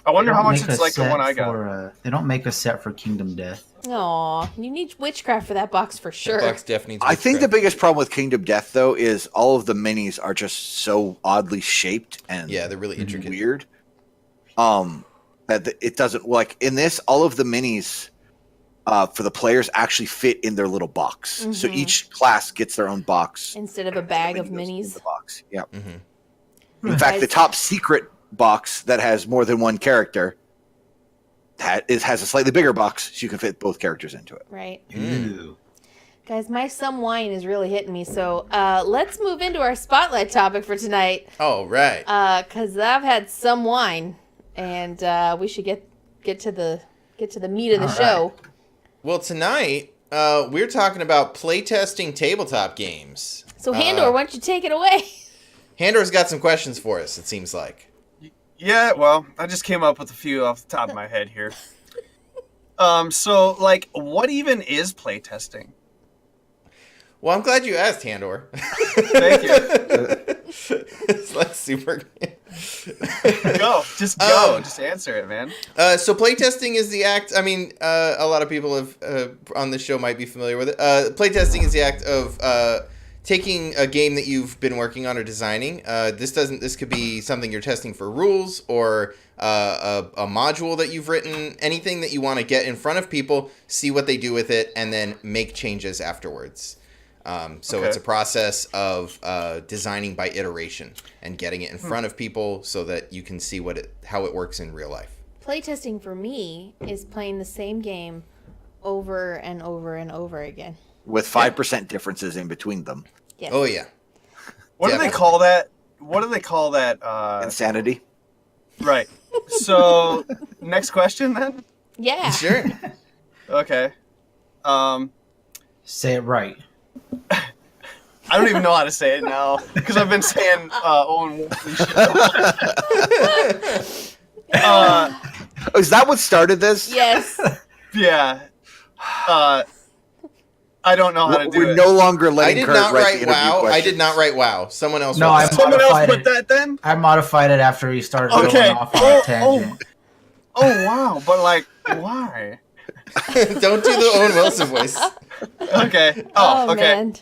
[SPEAKER 2] I wonder
[SPEAKER 4] They
[SPEAKER 2] how
[SPEAKER 4] don't
[SPEAKER 2] much
[SPEAKER 4] make
[SPEAKER 2] it's
[SPEAKER 4] a
[SPEAKER 2] like the
[SPEAKER 4] set
[SPEAKER 2] one I got.
[SPEAKER 4] they don't make a set for Kingdom Death.
[SPEAKER 5] Aw, you need witchcraft for that box for sure.
[SPEAKER 1] Box definitely needs
[SPEAKER 3] I think the
[SPEAKER 1] witchcraft.
[SPEAKER 3] biggest problem with Kingdom Death though is all of the minis are just so oddly shaped and
[SPEAKER 1] Yeah, they're really intricate.
[SPEAKER 3] weird. That it doesn't like in this. All of the minis for the players actually fit in their little box. So
[SPEAKER 5] Mhm.
[SPEAKER 3] each class gets their own box.
[SPEAKER 5] Instead of a bag of
[SPEAKER 3] Mini goes in
[SPEAKER 5] minis.
[SPEAKER 3] the box. Yeah.
[SPEAKER 1] Mhm.
[SPEAKER 3] In fact, the
[SPEAKER 5] Guys-
[SPEAKER 3] top secret box that has more than one character has a slightly bigger box, so you can fit both characters into it.
[SPEAKER 5] Right.
[SPEAKER 4] Ooh.
[SPEAKER 5] Guys, my some wine is really hitting me. So let's move into our spotlight topic for tonight.
[SPEAKER 1] Oh, right.
[SPEAKER 5] Because I've had some wine, and we should get to the meat of the
[SPEAKER 4] All
[SPEAKER 5] show.
[SPEAKER 1] Well, tonight, we're talking about playtesting tabletop games.
[SPEAKER 5] So Handor, why don't you take it away?
[SPEAKER 1] Handor's got some questions for us, it seems like.
[SPEAKER 2] Yeah, well, I just came up with a few off the top of my head here. So, like, what even is playtesting?
[SPEAKER 1] Well, I'm glad you asked, Handor.
[SPEAKER 2] Thank you.
[SPEAKER 1] That's super.
[SPEAKER 2] Just go. Just answer it, man.
[SPEAKER 1] So playtesting is the act. I mean, a lot of people have on this show might be familiar with it. Playtesting is the act of taking a game that you've been working on or designing. This could be something you're testing for rules or a module that you've written. Anything that you want to get in front of people, see what they do with it, and then make changes afterwards. So
[SPEAKER 2] Okay.
[SPEAKER 1] it's a process of designing by iteration and getting it in front of people so that you can see how it works in real life.
[SPEAKER 5] Playtesting for me is playing the same game over and over and over again.
[SPEAKER 3] With 5% differences in between them.
[SPEAKER 5] Yes.
[SPEAKER 1] Oh yeah.
[SPEAKER 2] What do they call that? What do they call that?
[SPEAKER 3] Insanity.
[SPEAKER 2] Right. So, next question then?
[SPEAKER 5] Yeah.
[SPEAKER 1] Sure.
[SPEAKER 2] Okay.
[SPEAKER 4] Say it right.
[SPEAKER 2] I don't even know how to say it now because I've been saying Owen Wolf and shit.
[SPEAKER 3] Is that what started this?
[SPEAKER 5] Yes.
[SPEAKER 2] Yeah. I don't know how to do
[SPEAKER 3] We're
[SPEAKER 2] it.
[SPEAKER 3] no longer
[SPEAKER 1] I
[SPEAKER 3] letting
[SPEAKER 1] did
[SPEAKER 3] Kurt
[SPEAKER 1] not
[SPEAKER 3] write
[SPEAKER 1] write
[SPEAKER 3] the interview
[SPEAKER 1] WoW. I
[SPEAKER 3] questions.
[SPEAKER 1] did not write WoW. Someone else
[SPEAKER 4] No,
[SPEAKER 1] wrote
[SPEAKER 4] I
[SPEAKER 1] that.
[SPEAKER 2] Someone else
[SPEAKER 4] modified
[SPEAKER 2] put
[SPEAKER 4] it.
[SPEAKER 2] that then?
[SPEAKER 4] I modified it after he started
[SPEAKER 2] Okay.
[SPEAKER 4] going off on a tangent.
[SPEAKER 2] Oh wow! But like, why?
[SPEAKER 1] Don't do the Owen Wilson voice.
[SPEAKER 2] Okay. Oh, okay.
[SPEAKER 5] Man.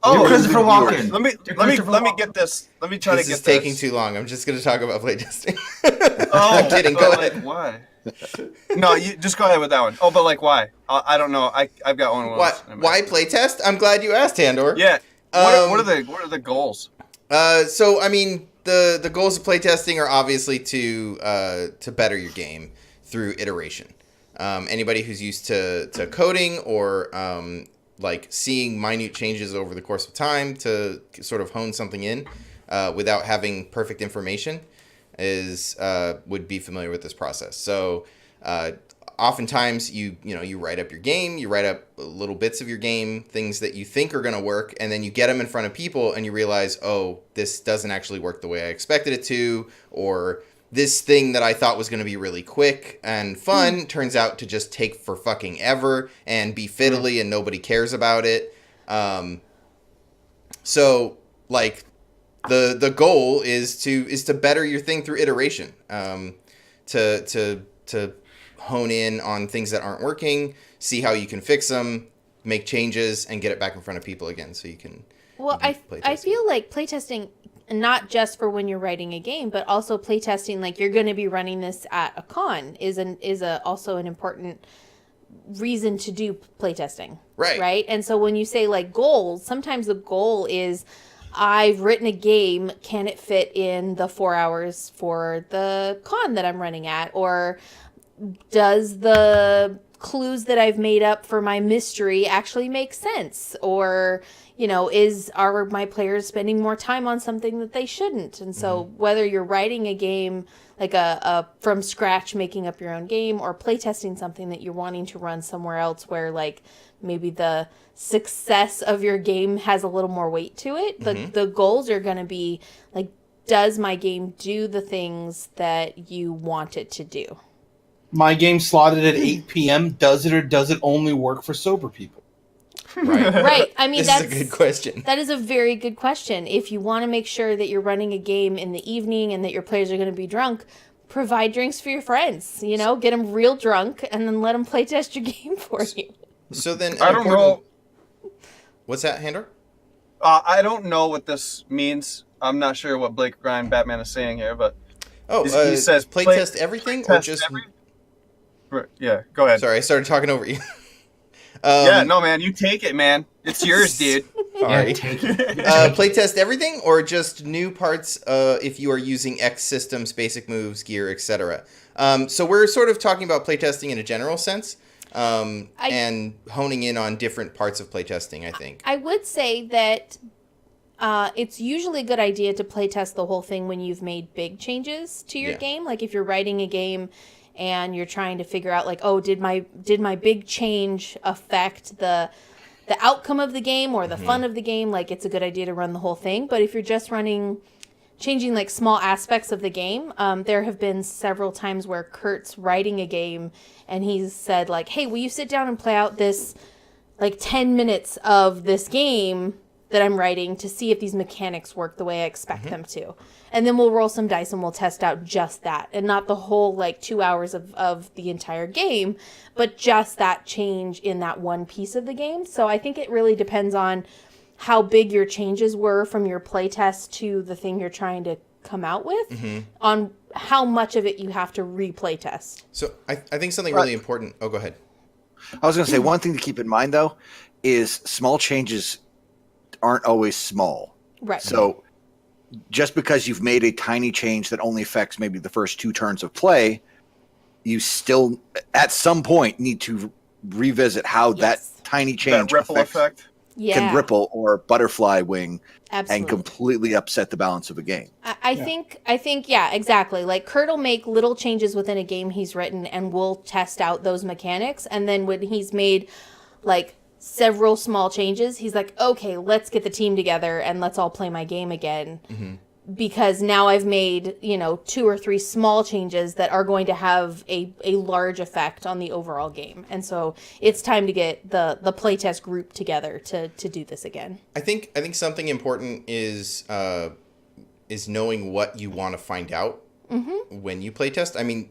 [SPEAKER 2] Oh,
[SPEAKER 4] You're Christopher
[SPEAKER 3] You're
[SPEAKER 4] Walken.
[SPEAKER 2] Let me get this. Let me try
[SPEAKER 1] This
[SPEAKER 2] to get
[SPEAKER 1] is taking
[SPEAKER 2] this.
[SPEAKER 1] too long. I'm just going to talk about playtesting.
[SPEAKER 2] Oh,
[SPEAKER 1] I'm kidding. Go
[SPEAKER 2] but,
[SPEAKER 1] ahead.
[SPEAKER 2] like, why? No, you just go ahead with that one. Oh, but like, why? I don't know. I've got one.
[SPEAKER 1] Why playtest? I'm glad you asked, Handor.
[SPEAKER 2] Yeah. What are the goals?
[SPEAKER 1] So I mean, the goals of playtesting are obviously to better your game through iteration. Anybody who's used to coding or like seeing minute changes over the course of time to sort of hone something in without having perfect information would be familiar with this process. So oftentimes you write up your game, you write up little bits of your game, things that you think are going to work, and then you get them in front of people and you realize, oh, this doesn't actually work the way I expected it to, or this thing that I thought was going to be really quick and fun turns out to just take for fucking ever and be fiddly and nobody cares about it. So like the goal is to better your thing through iteration, to hone in on things that aren't working, see how you can fix them, make changes, and get it back in front of people again so you can.
[SPEAKER 5] Well, I feel like playtesting, not just for when you're writing a game, but also playtesting, like you're going to be running this at a con, is also an important reason to do playtesting. Right. And so when you say like goals, sometimes the goal is, I've written a game, can it fit in the 4 hours for the con that I'm running at? Or does the clues that I've made up for my mystery actually make sense? Or, are my players spending more time on something that they shouldn't? And so whether you're writing a game, like a from scratch, making up your own game, or playtesting something that you're wanting to run somewhere else where like maybe the success of your game has a little more weight to it, the goals are going to be like, does my game do the things that you want it to do?
[SPEAKER 6] My game slotted at 8 p.m. Does it or does it only work for sober people?
[SPEAKER 5] Right. I mean,
[SPEAKER 1] that's a good question.
[SPEAKER 5] That is a very good question. If you want to make sure that you're running a game in the evening and that your players are going to be drunk, provide drinks for your friends. Get them real drunk and then let them play test your game for you.
[SPEAKER 1] So then,
[SPEAKER 2] I don't know.
[SPEAKER 1] What's that, Handor?
[SPEAKER 2] I don't know what this means. I'm not sure what Blake Grind Batman is saying here, but he says
[SPEAKER 1] playtest everything or just.
[SPEAKER 2] Yeah, go ahead.
[SPEAKER 1] Sorry, I started talking over you.
[SPEAKER 2] Yeah, no, man, you take it, man. It's yours, dude.
[SPEAKER 1] All right.
[SPEAKER 4] Take it.
[SPEAKER 1] Playtest everything or just new parts if you are using X systems, basic moves, gear, etc. So we're sort of talking about playtesting in a general sense and honing in on different parts of playtesting, I think.
[SPEAKER 5] I would say that it's usually a good idea to playtest the whole thing when you've made big changes to your game. Like if you're writing a game and you're trying to figure out like, oh, did my big change affect the outcome of the game or the fun of the game? Like it's a good idea to run the whole thing. But if you're just changing like small aspects of the game, there have been several times where Kurt's writing a game and he's said like, hey, will you sit down and play out this like 10 minutes of this game that I'm writing to see if these mechanics work the way I expect them to. And then we'll roll some dice and we'll test out just that, and not the whole like 2 hours of the entire game, but just that change in that one piece of the game. So I think it really depends on how big your changes were from your playtest to the thing you're trying to come out with, on how much of it you have to replay test.
[SPEAKER 1] So I think something really important. Oh, go ahead.
[SPEAKER 3] I was going to say one thing to keep in mind, though, is small changes aren't always small.
[SPEAKER 5] Right.
[SPEAKER 3] So just because you've made a tiny change that only affects maybe the first 2 turns of play, you still, at some point, need to revisit how that tiny change
[SPEAKER 2] that ripple effect
[SPEAKER 3] can ripple or butterfly wing
[SPEAKER 5] Absolutely.
[SPEAKER 3] and completely upset the balance of a game.
[SPEAKER 5] I think, yeah, exactly. Like Kurt will make little changes within a game he's written and we'll test out those mechanics. And then when he's made like several small changes, he's like, okay, let's get the team together and let's all play my game again. Because now I've made, 2 or 3 small changes that are going to have a large effect on the overall game. And so it's time to get the playtest group together to do this again.
[SPEAKER 1] I think something important is knowing what you want to find out when you playtest. I mean,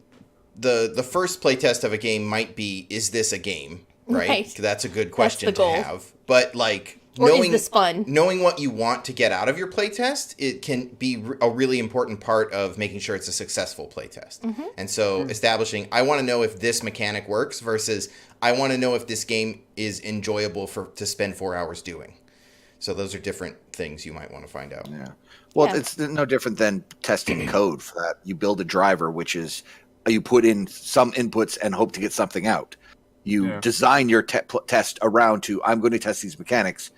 [SPEAKER 1] the first playtest of a game might be, is this a game? Right? That's a good question to have. But like, knowing
[SPEAKER 5] is this fun?
[SPEAKER 1] Knowing what you want to get out of your playtest, it can be a really important part of making sure it's a successful playtest. And so establishing, I want to know if this mechanic works versus I want to know if this game is enjoyable to spend 4 hours doing. So those are different things you might want to find out.
[SPEAKER 3] Yeah. Well, it's no different than testing code for that. You build a driver, which is you put in some inputs and hope to get something out. You design your test around I'm going to test these mechanics.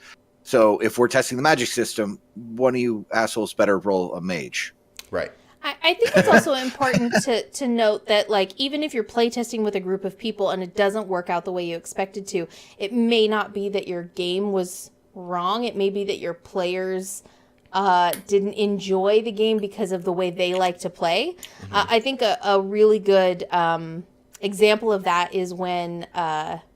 [SPEAKER 3] So if we're testing the magic system, one of you assholes better roll a mage.
[SPEAKER 1] Right.
[SPEAKER 5] I think it's also important to note that, like, even if you're playtesting with a group of people and it doesn't work out the way you expected to, it may not be that your game was wrong. It may be that your players didn't enjoy the game because of the way they like to play. I think a really good example of that is when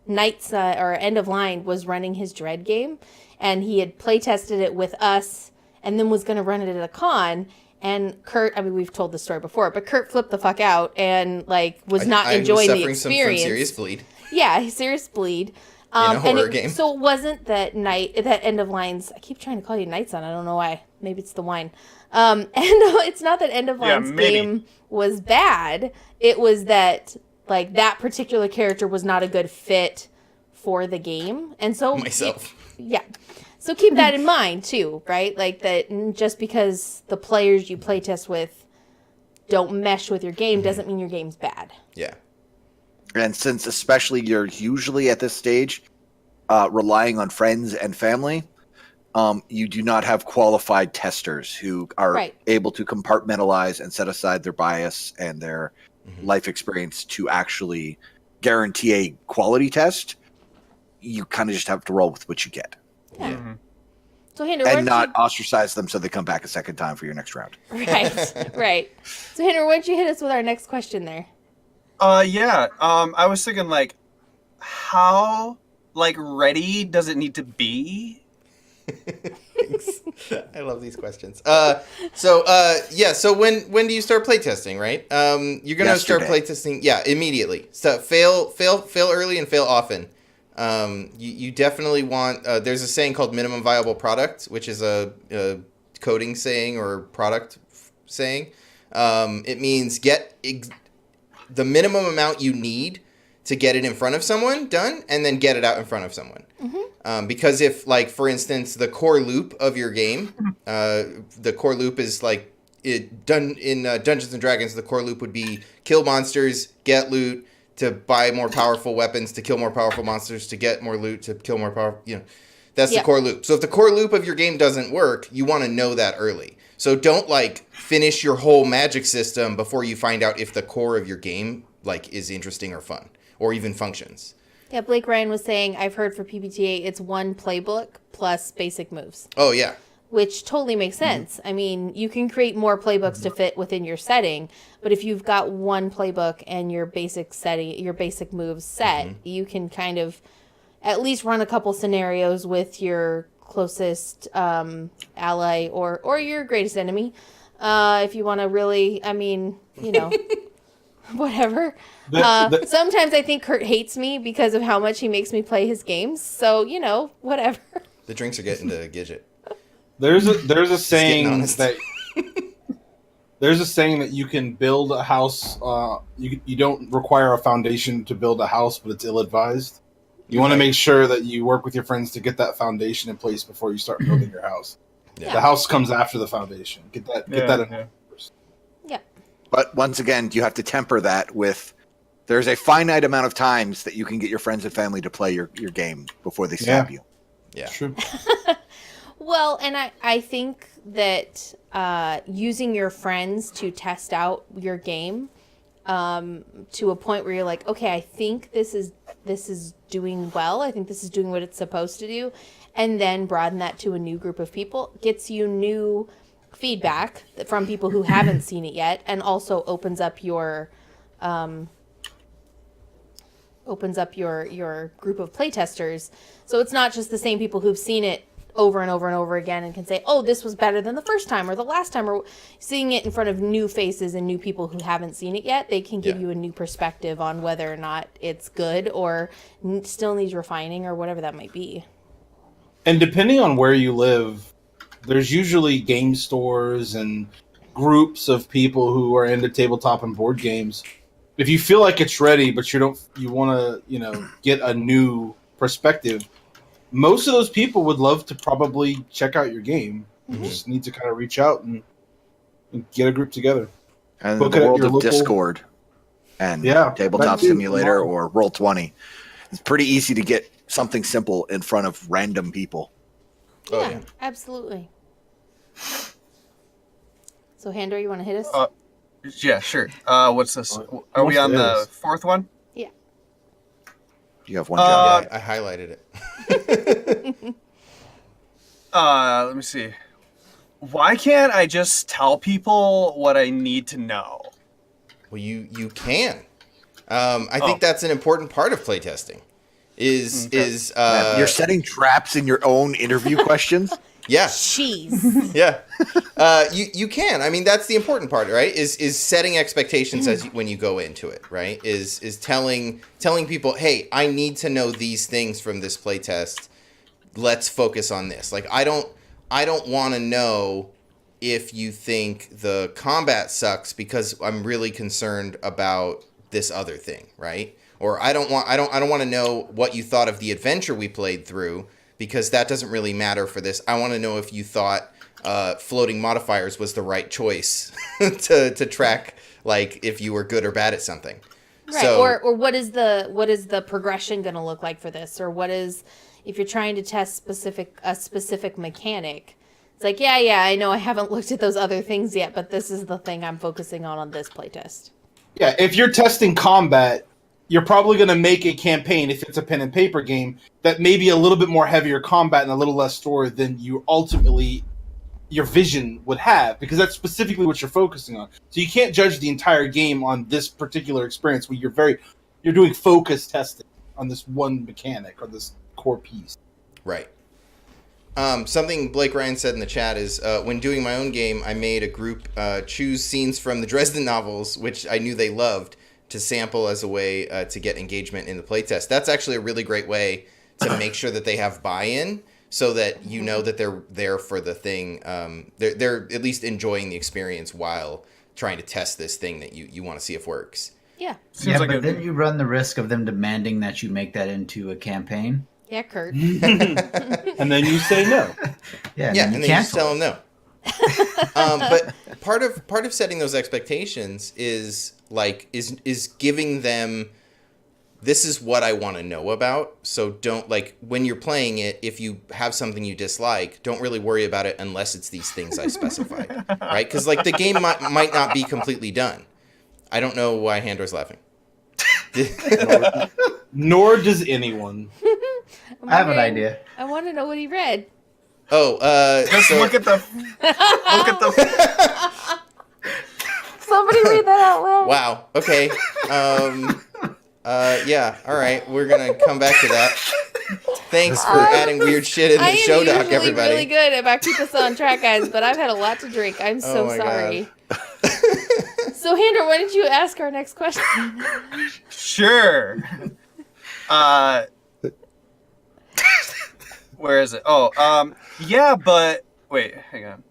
[SPEAKER 5] Nightson or End of Line was running his Dread game, and he had play tested it with us, and then was going to run it at a con. And Kurt, I mean, we've told this story before, but Kurt flipped the fuck out and like was not enjoying the experience.
[SPEAKER 1] From serious bleed.
[SPEAKER 5] Yeah, serious bleed.
[SPEAKER 1] In a horror game.
[SPEAKER 5] So it wasn't that End of Line's. I keep trying to call you Nightson. I don't know why. Maybe it's the wine. And it's not that End of Line's game was bad. It was that like that particular character was not a good fit for the game, and so
[SPEAKER 1] myself.
[SPEAKER 5] Yeah. So keep that in mind too, right? Like that just because the players you playtest with don't mesh with your game doesn't mean your game's bad.
[SPEAKER 1] Yeah.
[SPEAKER 3] And since especially you're usually at this stage relying on friends and family, you do not have qualified testers who are able to compartmentalize and set aside their bias and their life experience to actually guarantee a quality test. You kind of just have to roll with what you get.
[SPEAKER 5] Yeah.
[SPEAKER 1] Mm-hmm.
[SPEAKER 5] So Handor,
[SPEAKER 3] and not ostracize them so they come back a second time for your next round.
[SPEAKER 5] Right, right. So Handor, why don't you hit us with our next question there?
[SPEAKER 2] Yeah. I was thinking like, how like ready does it need to be?
[SPEAKER 1] I love these questions. So when do you start playtesting, right? You're gonna start playtesting, immediately. So fail early and fail often. You definitely want. There's a saying called minimum viable product, which is a coding saying or product saying. It means get the minimum amount you need to get it in front of someone done, and then get it out in front of someone. Because if, like, for instance, the core loop of your game, the core loop is like it done in Dungeons and Dragons. The core loop would be kill monsters, get loot, to buy more powerful weapons, to kill more powerful monsters, to get more loot, to kill more powerful. That's the core loop. So if the core loop of your game doesn't work, you want to know that early. So don't like finish your whole magic system before you find out if the core of your game like is interesting or fun or even functions.
[SPEAKER 5] Yeah, Blake Ryan was saying, I've heard for PBTA, it's one playbook plus basic moves.
[SPEAKER 1] Oh, yeah.
[SPEAKER 5] Which totally makes sense. I mean, you can create more playbooks to fit within your setting, but if you've got one playbook and your basic setting, your basic moves set, you can kind of at least run a couple scenarios with your closest ally or your greatest enemy. If you want to really, I mean, whatever. Sometimes I think Kurt hates me because of how much he makes me play his games. So, whatever.
[SPEAKER 1] The drinks are getting to Gigett.
[SPEAKER 6] There's a saying that you can build a house. You don't require a foundation to build a house, but it's ill-advised. You want to make sure that you work with your friends to get that foundation in place before you start building your house. Yeah. The house comes after the foundation. Get that in first.
[SPEAKER 5] Yeah.
[SPEAKER 3] But once again, you have to temper that with there's a finite amount of times that you can get your friends and family to play your game before they stab you.
[SPEAKER 1] Yeah.
[SPEAKER 6] True.
[SPEAKER 5] Well, and I think that using your friends to test out your game to a point where you're like, okay, I think this is doing well. I think this is doing what it's supposed to do. And then broaden that to a new group of people gets you new feedback from people who haven't seen it yet, and also opens up your group of playtesters. So it's not just the same people who've seen it over and over and over again and can say, oh, this was better than the first time or the last time, or seeing it in front of new faces and new people who haven't seen it yet. They can give you a new perspective on whether or not it's good or still needs refining or whatever that might be.
[SPEAKER 6] And depending on where you live, there's usually game stores and groups of people who are into tabletop and board games. If you feel like it's ready, but you want to, get a new perspective, most of those people would love to probably check out your game. You just need to kind of reach out and get a group together.
[SPEAKER 3] And in the world of Discord and Tabletop Simulator or Roll20, it's pretty easy to get something simple in front of random people.
[SPEAKER 5] Yeah, absolutely. So, Handor, you want to hit us?
[SPEAKER 2] Yeah, sure. What's this? Are we on the fourth one?
[SPEAKER 5] Yeah.
[SPEAKER 3] You have one job.
[SPEAKER 1] I highlighted it.
[SPEAKER 2] Let me see. Why can't I just tell people what I need to know?
[SPEAKER 1] Well, you can. I think that's an important part of playtesting. is
[SPEAKER 3] you're setting traps in your own interview questions.
[SPEAKER 1] Yeah.
[SPEAKER 5] Jeez.
[SPEAKER 1] Yeah. You can. I mean, that's the important part, right? Is setting expectations when you go into it, right? Is telling people, hey, I need to know these things from this playtest. Let's focus on this. Like, I don't want to know if you think the combat sucks because I'm really concerned about this other thing, right? Or I don't want to know what you thought of the adventure we played through, because that doesn't really matter for this. I want to know if you thought floating modifiers was the right choice to track, like, if you were good or bad at something.
[SPEAKER 5] Right.
[SPEAKER 1] So,
[SPEAKER 5] or what is the progression going to look like for this? Or what is, if you're trying to test a specific mechanic, it's like, yeah, I know I haven't looked at those other things yet, but this is the thing I'm focusing on this playtest.
[SPEAKER 6] Yeah, if you're testing combat, you're probably going to make a campaign, if it's a pen and paper game, that may be a little bit more heavier combat and a little less story than you ultimately, your vision would have, because that's specifically what you're focusing on. So you can't judge the entire game on this particular experience where you're doing focus testing on this one mechanic or this core piece.
[SPEAKER 1] right. Something Blake Ryan said in the chat is, when doing my own game, I made a group choose scenes from the Dresden novels, which I knew they loved, to sample as a way to get engagement in the playtest. That's actually a really great way to make sure that they have buy-in, so that you know that they're there for the thing. They're at least enjoying the experience while trying to test this thing that you want to see if works.
[SPEAKER 5] Yeah.
[SPEAKER 4] But then you run the risk of them demanding that you make that into a campaign.
[SPEAKER 5] Yeah, Kurt.
[SPEAKER 6] And then you say no.
[SPEAKER 1] And then you just tell them no. But part of setting those expectations is giving them, this is what I want to know about. So don't, like, when you're playing it, if you have something you dislike, don't really worry about it unless it's these things I specified, right? Because, like, the game might not be completely done. I don't know why Handor's laughing.
[SPEAKER 6] Nor does anyone.
[SPEAKER 4] I have an idea.
[SPEAKER 5] I want to know what he read.
[SPEAKER 1] Oh,
[SPEAKER 2] just look at the.
[SPEAKER 5] Somebody read that out loud.
[SPEAKER 1] Wow. Okay. Yeah. All right. We're gonna come back to that. Thanks for adding weird shit in the show doc, everybody.
[SPEAKER 5] I'm usually really good about keeping us on track, guys, but I've had a lot to drink. I'm so sorry. So, Handor, why don't you ask our next question?
[SPEAKER 2] Sure. Where is it? Oh, yeah, but wait, hang on.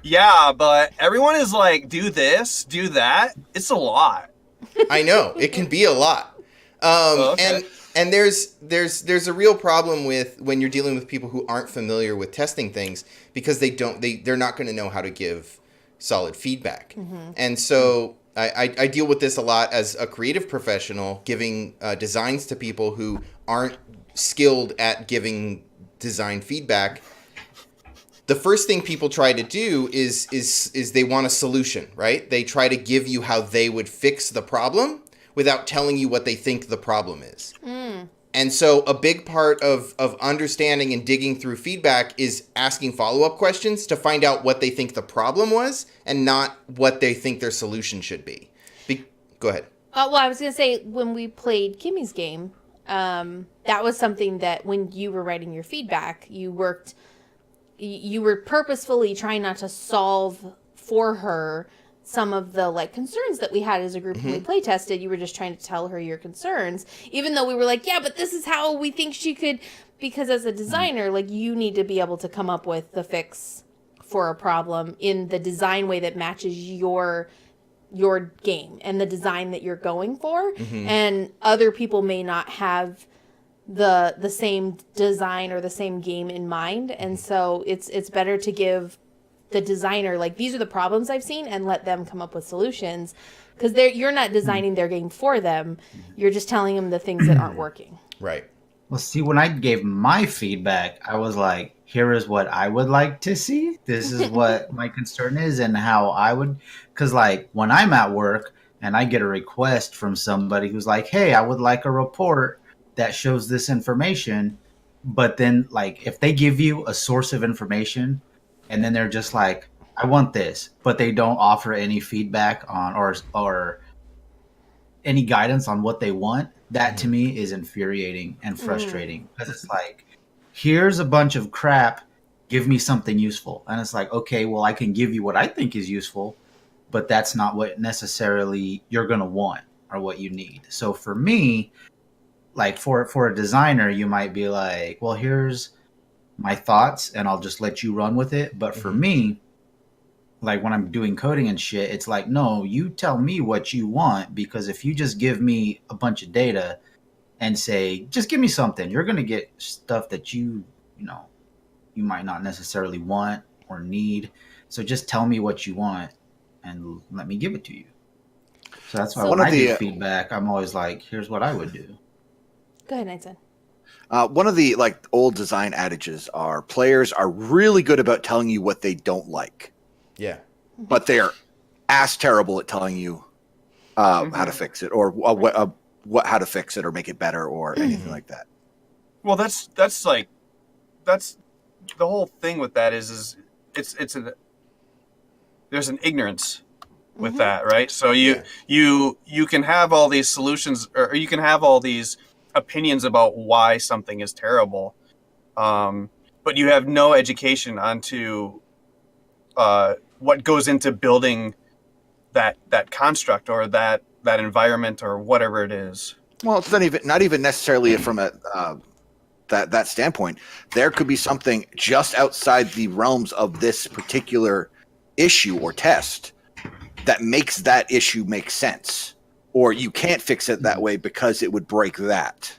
[SPEAKER 2] Yeah, but everyone is like, do this, do that. It's a lot.
[SPEAKER 1] I know, it can be a lot.
[SPEAKER 2] Okay.
[SPEAKER 1] And there's a real problem with when you're dealing with people who aren't familiar with testing things, because they're not going to know how to give solid feedback. Mm-hmm. And so I deal with this a lot as a creative professional, giving designs to people who aren't skilled at giving design feedback. The first thing people try to do is they want a solution, right? They try to give you how they would fix the problem without telling you what they think the problem is. Mm. And so a big part of understanding and digging through feedback is asking follow-up questions to find out what they think the problem was and not what they think their solution should be. Go ahead.
[SPEAKER 5] Well, I was going to say, when we played Kimmy's game, that was something that when you were writing your feedback, you were purposefully trying not to solve for her some of the, like, concerns that we had as a group when we play tested. You were just trying to tell her your concerns, even though we were like, yeah, but this is how we think she could, because as a designer, like, you need to be able to come up with the fix for a problem in the design way that matches your game and the design that you're going for. Mm-hmm. And other people may not have the same design or the same game in mind, and so it's better to give the designer, like, these are the problems I've seen, and let them come up with solutions, because you're not designing their game for them, you're just telling them the things that aren't working.
[SPEAKER 1] Right.
[SPEAKER 4] Well, see, when I gave my feedback, I was like, here is what I would like to see, this is what my concern is, and how I would, because, like, when I'm at work and I get a request from somebody who's like, hey, I would like a report that shows this information, but then, like, if they give you a source of information and then they're just like, I want this, but they don't offer any feedback on or any guidance on what they want, that to me is infuriating and frustrating, because it's like, here's a bunch of crap, give me something useful. And it's like, okay, well, I can give you what I think is useful, but that's not what necessarily you're going to want or what you need. So for me, like for a designer, you might be like, well, here's my thoughts and I'll just let you run with it. But for me, like when I'm doing coding and shit, it's like, no, you tell me what you want, because if you just give me a bunch of data and say, just give me something, you're going to get stuff that you might not necessarily want or need. So just tell me what you want and let me give it to you. So that's why when I do feedback, I'm always like, here's what I would do.
[SPEAKER 5] Go ahead, Nightson.
[SPEAKER 3] One of the like old design adages are players are really good about telling you what they don't like.
[SPEAKER 1] Yeah.
[SPEAKER 3] But they are ass terrible at telling you how to fix it, or how to fix it or make it better or anything like that.
[SPEAKER 2] Well, that's the whole thing with that is there's an ignorance with that, right? So you can have all these solutions, or you can have all these opinions about why something is terrible, but you have no education onto what goes into building that construct or that environment or whatever it is.
[SPEAKER 3] Well, it's not even necessarily from a that standpoint. There could be something just outside the realms of this particular issue or test that makes that issue make sense, or you can't fix it that way because it would break that.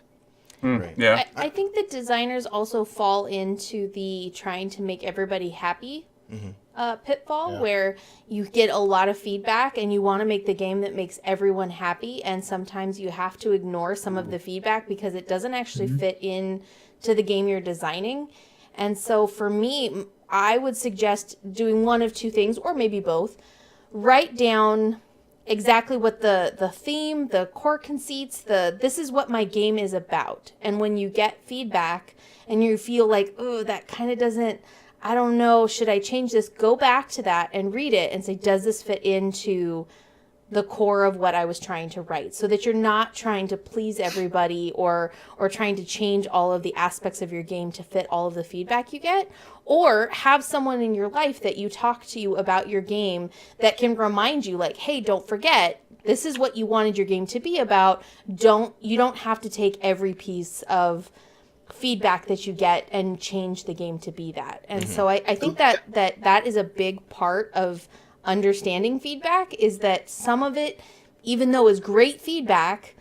[SPEAKER 1] Right.
[SPEAKER 2] Yeah,
[SPEAKER 5] I think that designers also fall into the trying to make everybody happy pitfall, where you get a lot of feedback and you want to make the game that makes everyone happy, and sometimes you have to ignore some of the feedback because it doesn't actually fit in to the game you're designing. And so for me, I would suggest doing one of two things, or maybe both. Write down exactly what the theme, the core conceits, this is what my game is about. And when you get feedback and you feel like, oh, that kind of doesn't, I don't know, should I change this? Go back to that and read it and say, does this fit into the core of what I was trying to write? So that you're not trying to please everybody or trying to change all of the aspects of your game to fit all of the feedback you get. Or have someone in your life that you talk to you about your game that can remind you, like, hey, don't forget, this is what you wanted your game to be about. You don't have to take every piece of feedback that you get and change the game to be that. And so I think that is a big part of understanding feedback, is that some of it, even though is great feedback,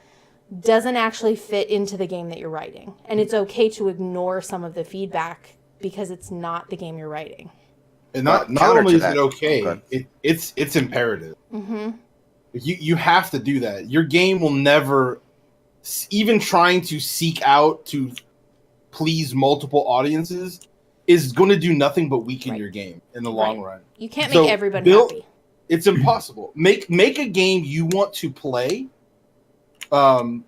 [SPEAKER 5] doesn't actually fit into the game that you're writing. And it's okay to ignore some of the feedback because it's not the game you're writing.
[SPEAKER 6] And not only is it okay, it's imperative. You have to do that. Your game will never, even trying to seek out to please multiple audiences, is going to do nothing but weaken your game in the long run.
[SPEAKER 5] You can't make everybody happy.
[SPEAKER 6] It's impossible. Make a game you want to play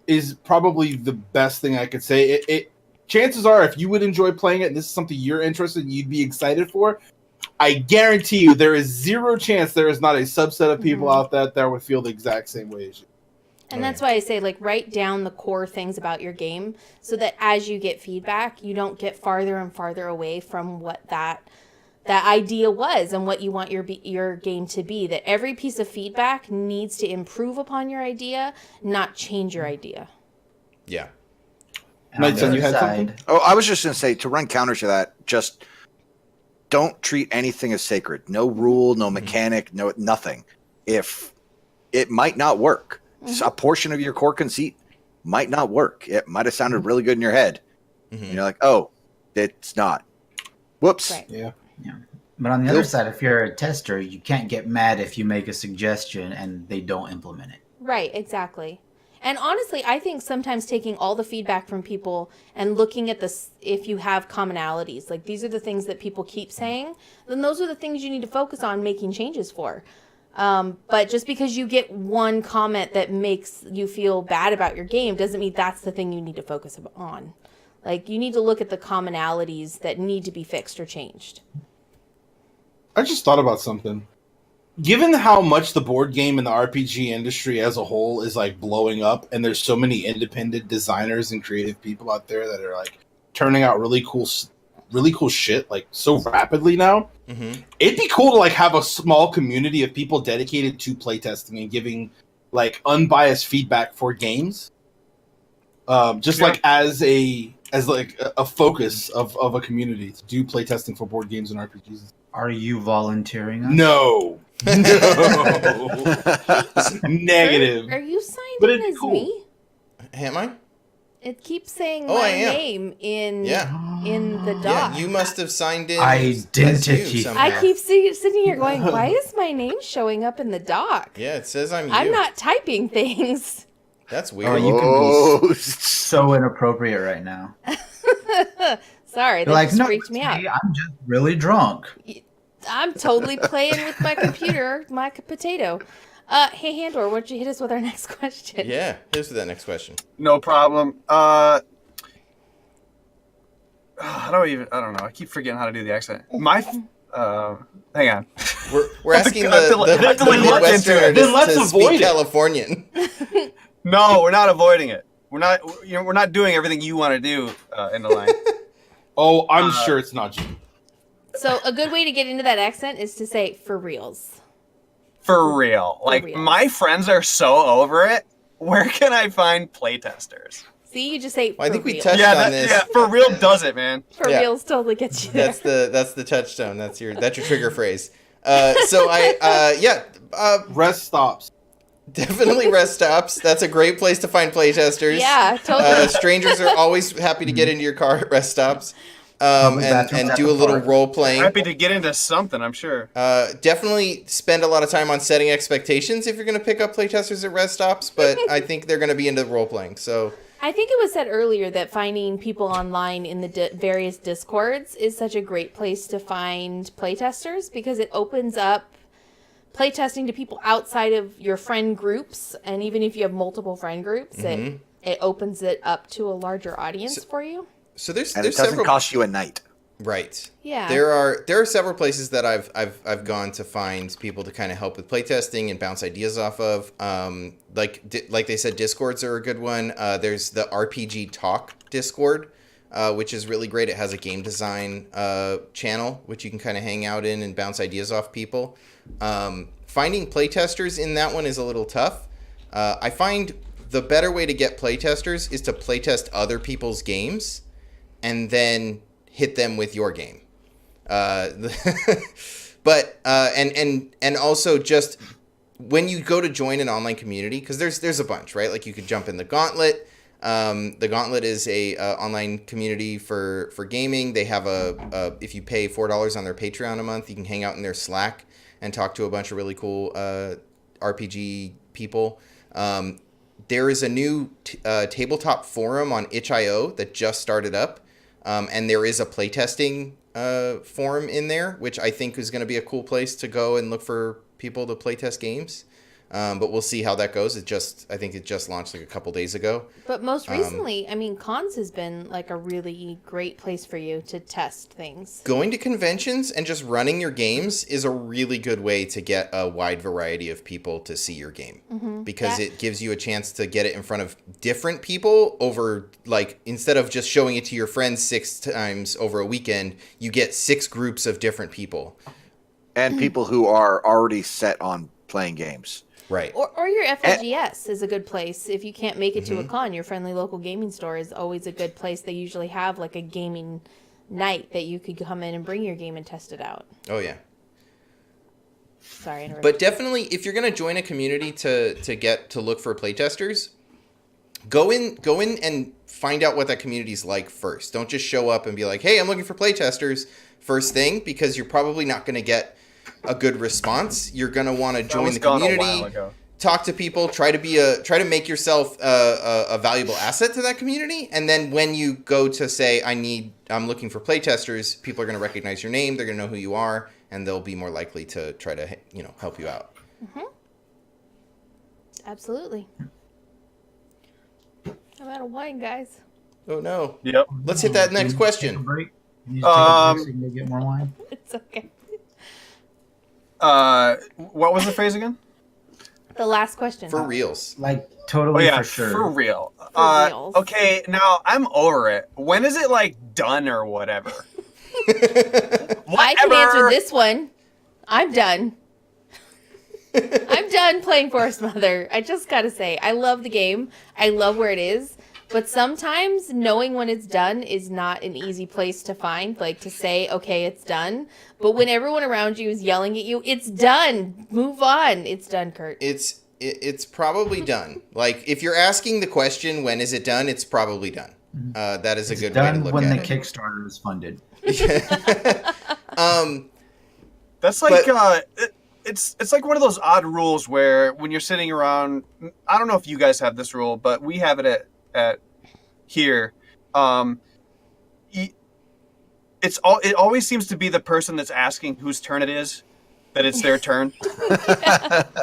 [SPEAKER 6] is probably the best thing I could say. It chances are, if you would enjoy playing it and this is something you're interested in, you'd be excited for, I guarantee you there is zero chance there is not a subset of people out there that would feel the exact same way as you.
[SPEAKER 5] And that's why I say, like, write down the core things about your game so that as you get feedback, you don't get farther and farther away from what that idea was and what you want your game to be. That every piece of feedback needs to improve upon your idea, not change your idea.
[SPEAKER 1] Yeah.
[SPEAKER 6] Nightson, you had something?
[SPEAKER 3] Oh, I was just going to say, to run counter to that, just don't treat anything as sacred. No rule, no mechanic, no nothing. If it might not work, a portion of your core conceit might not work. It might have sounded really good in your head. And you're like, oh, it's not. Whoops.
[SPEAKER 5] Right.
[SPEAKER 4] Yeah. But on the other side, if you're a tester, you can't get mad if you make a suggestion and they don't implement it.
[SPEAKER 5] Right, exactly. And honestly, I think sometimes taking all the feedback from people and looking at this, if you have commonalities, like these are the things that people keep saying, then those are the things you need to focus on making changes for. But just because you get one comment that makes you feel bad about your game doesn't mean that's the thing you need to focus on. Like, you need to look at the commonalities that need to be fixed or changed.
[SPEAKER 6] I just thought about something. given how much the board game and the RPG industry as a whole is like blowing up, and there's so many independent designers and creative people out there that are like turning out really cool shit like so rapidly now. It'd be cool to like have a small community of people dedicated to playtesting and giving like unbiased feedback for games. Just like as a focus of a community to do playtesting for board games and RPGs.
[SPEAKER 4] Are you volunteering us?
[SPEAKER 6] No. Negative.
[SPEAKER 5] Are you signed
[SPEAKER 6] But
[SPEAKER 5] in
[SPEAKER 6] it'd be
[SPEAKER 5] as
[SPEAKER 6] cool.
[SPEAKER 5] me?
[SPEAKER 1] Am I?
[SPEAKER 5] It keeps saying
[SPEAKER 1] Oh,
[SPEAKER 5] my
[SPEAKER 1] I am.
[SPEAKER 5] name in the doc.
[SPEAKER 1] Yeah, you must have signed in.
[SPEAKER 4] Identity.
[SPEAKER 1] as you somehow.
[SPEAKER 5] I keep sitting here going, why is my name showing up in the doc?
[SPEAKER 1] Yeah, it says I'm you.
[SPEAKER 5] I'm not typing things.
[SPEAKER 1] That's weird.
[SPEAKER 4] Oh, you
[SPEAKER 3] Oh,
[SPEAKER 4] can be so inappropriate right now.
[SPEAKER 5] Sorry, that
[SPEAKER 4] Like,
[SPEAKER 5] just
[SPEAKER 4] no,
[SPEAKER 5] freaked me out.
[SPEAKER 4] today I'm just really drunk.
[SPEAKER 5] I'm totally playing with my computer, my potato. Hey, Handor, why don't you hit us with our next question?
[SPEAKER 1] Yeah, here's that next question.
[SPEAKER 2] No problem. I don't know. I keep forgetting how to do the accent. Hang on.
[SPEAKER 1] We're asking
[SPEAKER 2] I have to look into it.
[SPEAKER 1] Midwesterner
[SPEAKER 6] Then let's
[SPEAKER 1] to
[SPEAKER 6] avoid
[SPEAKER 1] speak
[SPEAKER 6] it.
[SPEAKER 1] Californian.
[SPEAKER 2] No, we're not avoiding it. We're not doing everything you want to do in the line.
[SPEAKER 6] Oh, I'm sure it's not you.
[SPEAKER 5] So a good way to get into that accent is to say "for reals."
[SPEAKER 2] For real. Like,
[SPEAKER 5] real.
[SPEAKER 2] my friends are so over it. Where can I find playtesters?
[SPEAKER 5] See, you just say.
[SPEAKER 1] Well, I think
[SPEAKER 5] "For
[SPEAKER 1] we
[SPEAKER 5] real."
[SPEAKER 1] touched on this.
[SPEAKER 2] Yeah, for real does it, man.
[SPEAKER 5] For
[SPEAKER 1] Yeah.
[SPEAKER 5] reals totally gets you there.
[SPEAKER 1] That's the touchstone. That's your trigger phrase.
[SPEAKER 6] Rest stops.
[SPEAKER 1] Definitely rest stops. That's a great place to find playtesters.
[SPEAKER 5] Yeah, totally.
[SPEAKER 1] Strangers are always happy to get into your car at rest stops. And
[SPEAKER 4] bathrooms at
[SPEAKER 1] do
[SPEAKER 4] the
[SPEAKER 1] a little
[SPEAKER 4] park.
[SPEAKER 1] role playing.
[SPEAKER 2] Happy to get into something, I'm sure.
[SPEAKER 1] Definitely spend a lot of time on setting expectations if you're going to pick up playtesters at rest stops, but I think they're going to be into role playing. So
[SPEAKER 5] I think it was said earlier that finding people online in the various discords is such a great place to find playtesters because it opens up playtesting to people outside of your friend groups, and even if you have multiple friend groups, it opens it up to a larger audience for you.
[SPEAKER 1] So there's
[SPEAKER 3] and it doesn't
[SPEAKER 1] several
[SPEAKER 3] cost you a night.
[SPEAKER 1] right.
[SPEAKER 5] Yeah.
[SPEAKER 1] There are several places that I've gone to find people to kind of help with playtesting and bounce ideas off of. Like they said, Discords are a good one. There's the RPG Talk Discord, which is really great. It has a game design channel which you can kind of hang out in and bounce ideas off people. Finding playtesters in that one is a little tough. I find the better way to get playtesters is to playtest other people's games and then hit them with your game. But and also just when you go to join an online community, because there's a bunch, right? Like you could jump in the Gauntlet. The Gauntlet is a online community for gaming. They have if you pay $4 on their Patreon a month, you can hang out in their Slack and talk to a bunch of really cool RPG people. There is a new tabletop forum on itch.io that just started up, and there is a playtesting forum in there, which I think is going to be a cool place to go and look for people to playtest games. But we'll see how that goes. I think it just launched like a couple days ago.
[SPEAKER 5] But most recently, I mean, cons has been like a really great place for you to test things.
[SPEAKER 1] Going to conventions and just running your games is a really good way to get a wide variety of people to see your game, because it gives you a chance to get it in front of different people over, like, instead of just showing it to your friends 6 times over a weekend, you get 6 groups of different people.
[SPEAKER 3] And people who are already set on playing games.
[SPEAKER 1] Right.
[SPEAKER 5] Or your FLGS is a good place. If you can't make it to a con, your friendly local gaming store is always a good place. They usually have like a gaming night that you could come in and bring your game and test it out.
[SPEAKER 1] Oh, yeah.
[SPEAKER 5] Sorry, I interrupted.
[SPEAKER 1] But definitely, if you're going to join a community to get to look for playtesters, go in and find out what that community's like first. Don't just show up and be like, hey, I'm looking for playtesters first thing, because you're probably not going to get a good response. You're going to want to join the community, talk to people, try to make yourself a valuable asset to that community. And then when you go to say, I'm looking for playtesters, people are going to recognize your name. They're going to know who you are, and they'll be more likely to try to, help you out.
[SPEAKER 5] Absolutely. I'm out of wine, guys.
[SPEAKER 1] Oh no.
[SPEAKER 2] Yep.
[SPEAKER 1] Let's hit that next question.
[SPEAKER 4] Break. You just take a break so you can go get more wine.
[SPEAKER 5] It's okay.
[SPEAKER 2] What was the phrase again?
[SPEAKER 5] The last question.
[SPEAKER 1] For reals.
[SPEAKER 4] Like totally for sure.
[SPEAKER 2] For real.
[SPEAKER 5] For reals.
[SPEAKER 2] Okay, now I'm over it. When is it like done or whatever?
[SPEAKER 5] I can answer this one. I'm done. I'm done playing Forest Mother. I just gotta say, I love the game. I love where it is. But sometimes knowing when it's done is not an easy place to find, like to say, okay, it's done. But when everyone around you is yelling at you, it's done. Move on. It's done, Kurt.
[SPEAKER 1] It's probably done. Like, if you're asking the question, when is it done? It's probably done. That is a good way to look at it.
[SPEAKER 4] When the Kickstarter is funded.
[SPEAKER 2] That's like it's like one of those odd rules where when you're sitting around, I don't know if you guys have this rule, but we have it at here. It always seems to be the person that's asking whose turn it is, that it's their turn.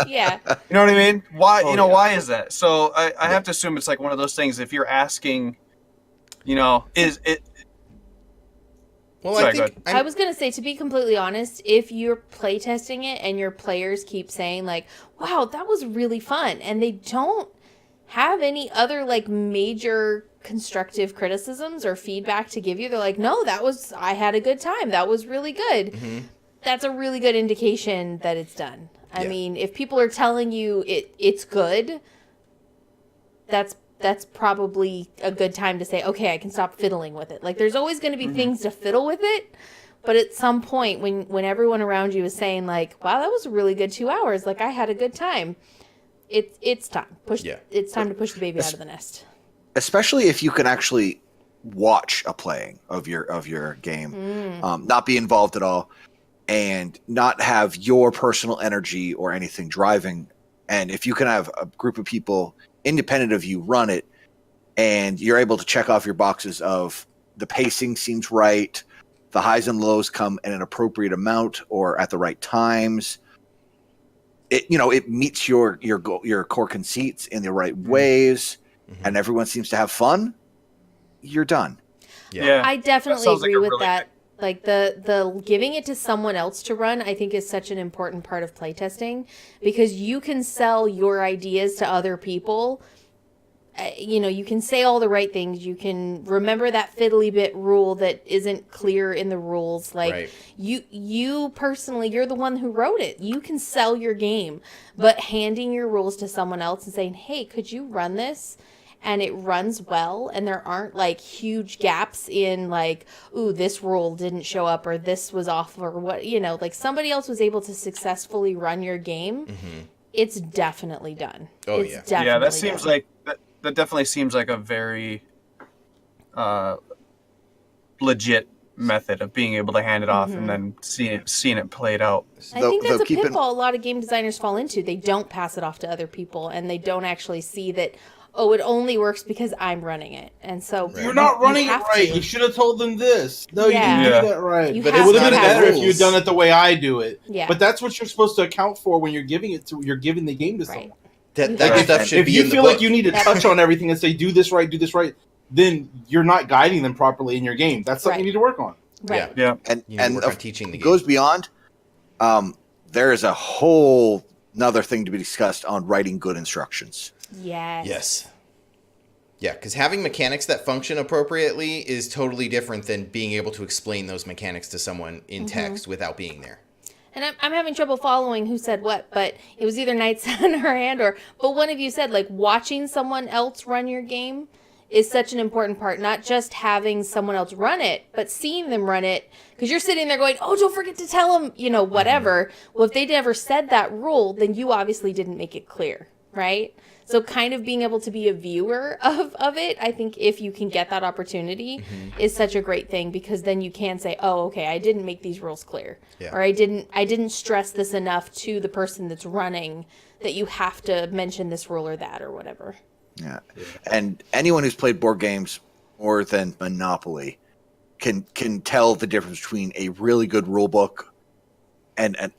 [SPEAKER 5] Yeah.
[SPEAKER 2] You know what I mean? Why? Why is that? So I have to assume it's like one of those things. If you're asking, is it?
[SPEAKER 1] Well,
[SPEAKER 2] sorry,
[SPEAKER 5] I was going to say, to be completely honest, if you're playtesting it and your players keep saying like, wow, that was really fun, and they don't have any other like major constructive criticisms or feedback to give you, they're like, no, I had a good time. That was really good. Mm-hmm. That's a really good indication that it's done. I mean, if people are telling you it's good, that's probably a good time to say, okay, I can stop fiddling with it. Like, there's always going to be things to fiddle with it, but at some point when everyone around you is saying like, wow, that was a really good 2 hours, like I had a good time, it's time. It's time to push the baby out of the nest.
[SPEAKER 3] Especially if you can actually watch a playing of your game, not be involved at all, and not have your personal energy or anything driving. And if you can have a group of people independent of you run it, and you're able to check off your boxes of the pacing seems right, the highs and lows come in an appropriate amount or at the right times, it meets your core conceits in the right ways, and everyone seems to have fun, you're done.
[SPEAKER 2] Yeah.
[SPEAKER 5] I definitely agree with that. Like the giving it to someone else to run, I think, is such an important part of playtesting, because you can sell your ideas to other people. You can say all the right things. You can remember that fiddly bit rule that isn't clear in the rules. Like, right. You personally, you're the one who wrote it. You can sell your game, but handing your rules to someone else and saying, hey, could you run this? And it runs well, and there aren't like huge gaps in like, ooh, this rule didn't show up, or this was off, or what, like somebody else was able to successfully run your game. It's definitely done.
[SPEAKER 1] Oh,
[SPEAKER 5] it's
[SPEAKER 1] yeah.
[SPEAKER 2] Yeah, that seems like that definitely seems like a very legit method of being able to hand it off and then seeing it played out.
[SPEAKER 5] I think that's a pitfall a lot of game designers fall into. They don't pass it off to other people, and they don't actually see that, oh, it only works because I'm running it. And so
[SPEAKER 6] you're not running it right. You should have told them this. No, you didn't do that right. But it would have been better if you'd done it the way I do it.
[SPEAKER 5] Yeah.
[SPEAKER 6] But that's what you're supposed to account for when you're giving the game to someone.
[SPEAKER 1] That stuff should be in the book. If you feel
[SPEAKER 6] like you need to touch on everything and say, do this right, then you're not guiding them properly in your game. That's something you need to work on.
[SPEAKER 5] Right.
[SPEAKER 2] Yeah.
[SPEAKER 3] And work on teaching the game. Goes beyond. There is a whole another thing to be discussed on writing good instructions.
[SPEAKER 5] Yes.
[SPEAKER 1] Yeah, because having mechanics that function appropriately is totally different than being able to explain those mechanics to someone in text without being there.
[SPEAKER 5] And I'm having trouble following who said what, but it was either Nightson or Handor. But one of you said, like, watching someone else run your game is such an important part. Not just having someone else run it, but seeing them run it. Because you're sitting there going, oh, don't forget to tell them, whatever. Well, if they never said that rule, then you obviously didn't make it clear, right? So kind of being able to be a viewer of it, I think if you can get that opportunity, is such a great thing, because then you can say, oh, okay, I didn't make these rules clear. Yeah. Or I didn't stress this enough to the person that's running that you have to mention this rule or that or whatever.
[SPEAKER 3] Yeah. And anyone who's played board games more than Monopoly can tell the difference between a really good rule book and an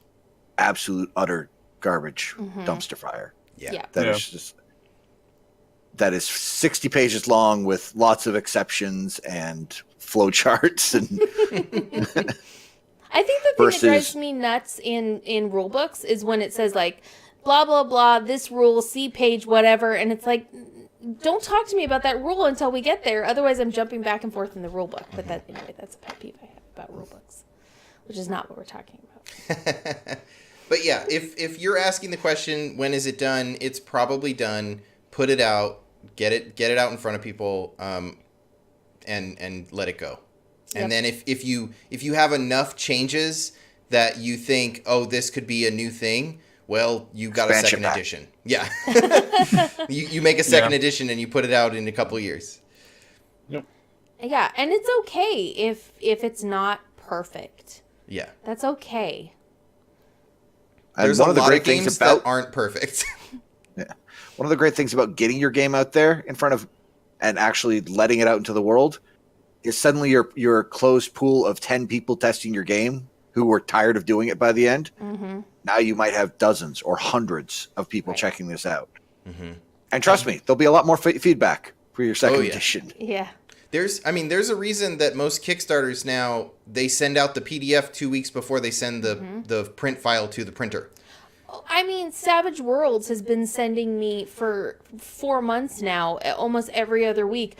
[SPEAKER 3] absolute utter garbage dumpster fire.
[SPEAKER 5] Yeah.
[SPEAKER 3] That is 60 pages long with lots of exceptions and flowcharts. And
[SPEAKER 5] I think the thing that drives me nuts in rule books is when it says like, blah, blah, blah, this rule, see page, whatever. And it's like, don't talk to me about that rule until we get there. Otherwise, I'm jumping back and forth in the rule book. But anyway, that's a pet peeve I have about rule books, which is not what we're talking about.
[SPEAKER 1] But yeah, if you're asking the question, when is it done? It's probably done. Put it out, get it out in front of people, and let it go. And then if you have enough changes that you think, oh, this could be a new thing, well, you got a second edition. Yeah. you make a second edition and you put it out in a couple of years.
[SPEAKER 6] Yep.
[SPEAKER 5] Yeah, and it's okay if it's not perfect.
[SPEAKER 1] Yeah.
[SPEAKER 5] That's okay.
[SPEAKER 1] There's a lot of games that aren't perfect.
[SPEAKER 3] Yeah. One of the great things about getting your game out there in front of and actually letting it out into the world is suddenly your closed pool of 10 people testing your game who were tired of doing it by the end. Mm-hmm. Now you might have dozens or hundreds of people checking this out. Mm-hmm. And trust me, there'll be a lot more feedback for your second edition.
[SPEAKER 5] Yeah.
[SPEAKER 1] There's a reason that most Kickstarters now, they send out the PDF 2 weeks before they send the print file to the printer.
[SPEAKER 5] I mean, Savage Worlds has been sending me for 4 months now, almost every other week.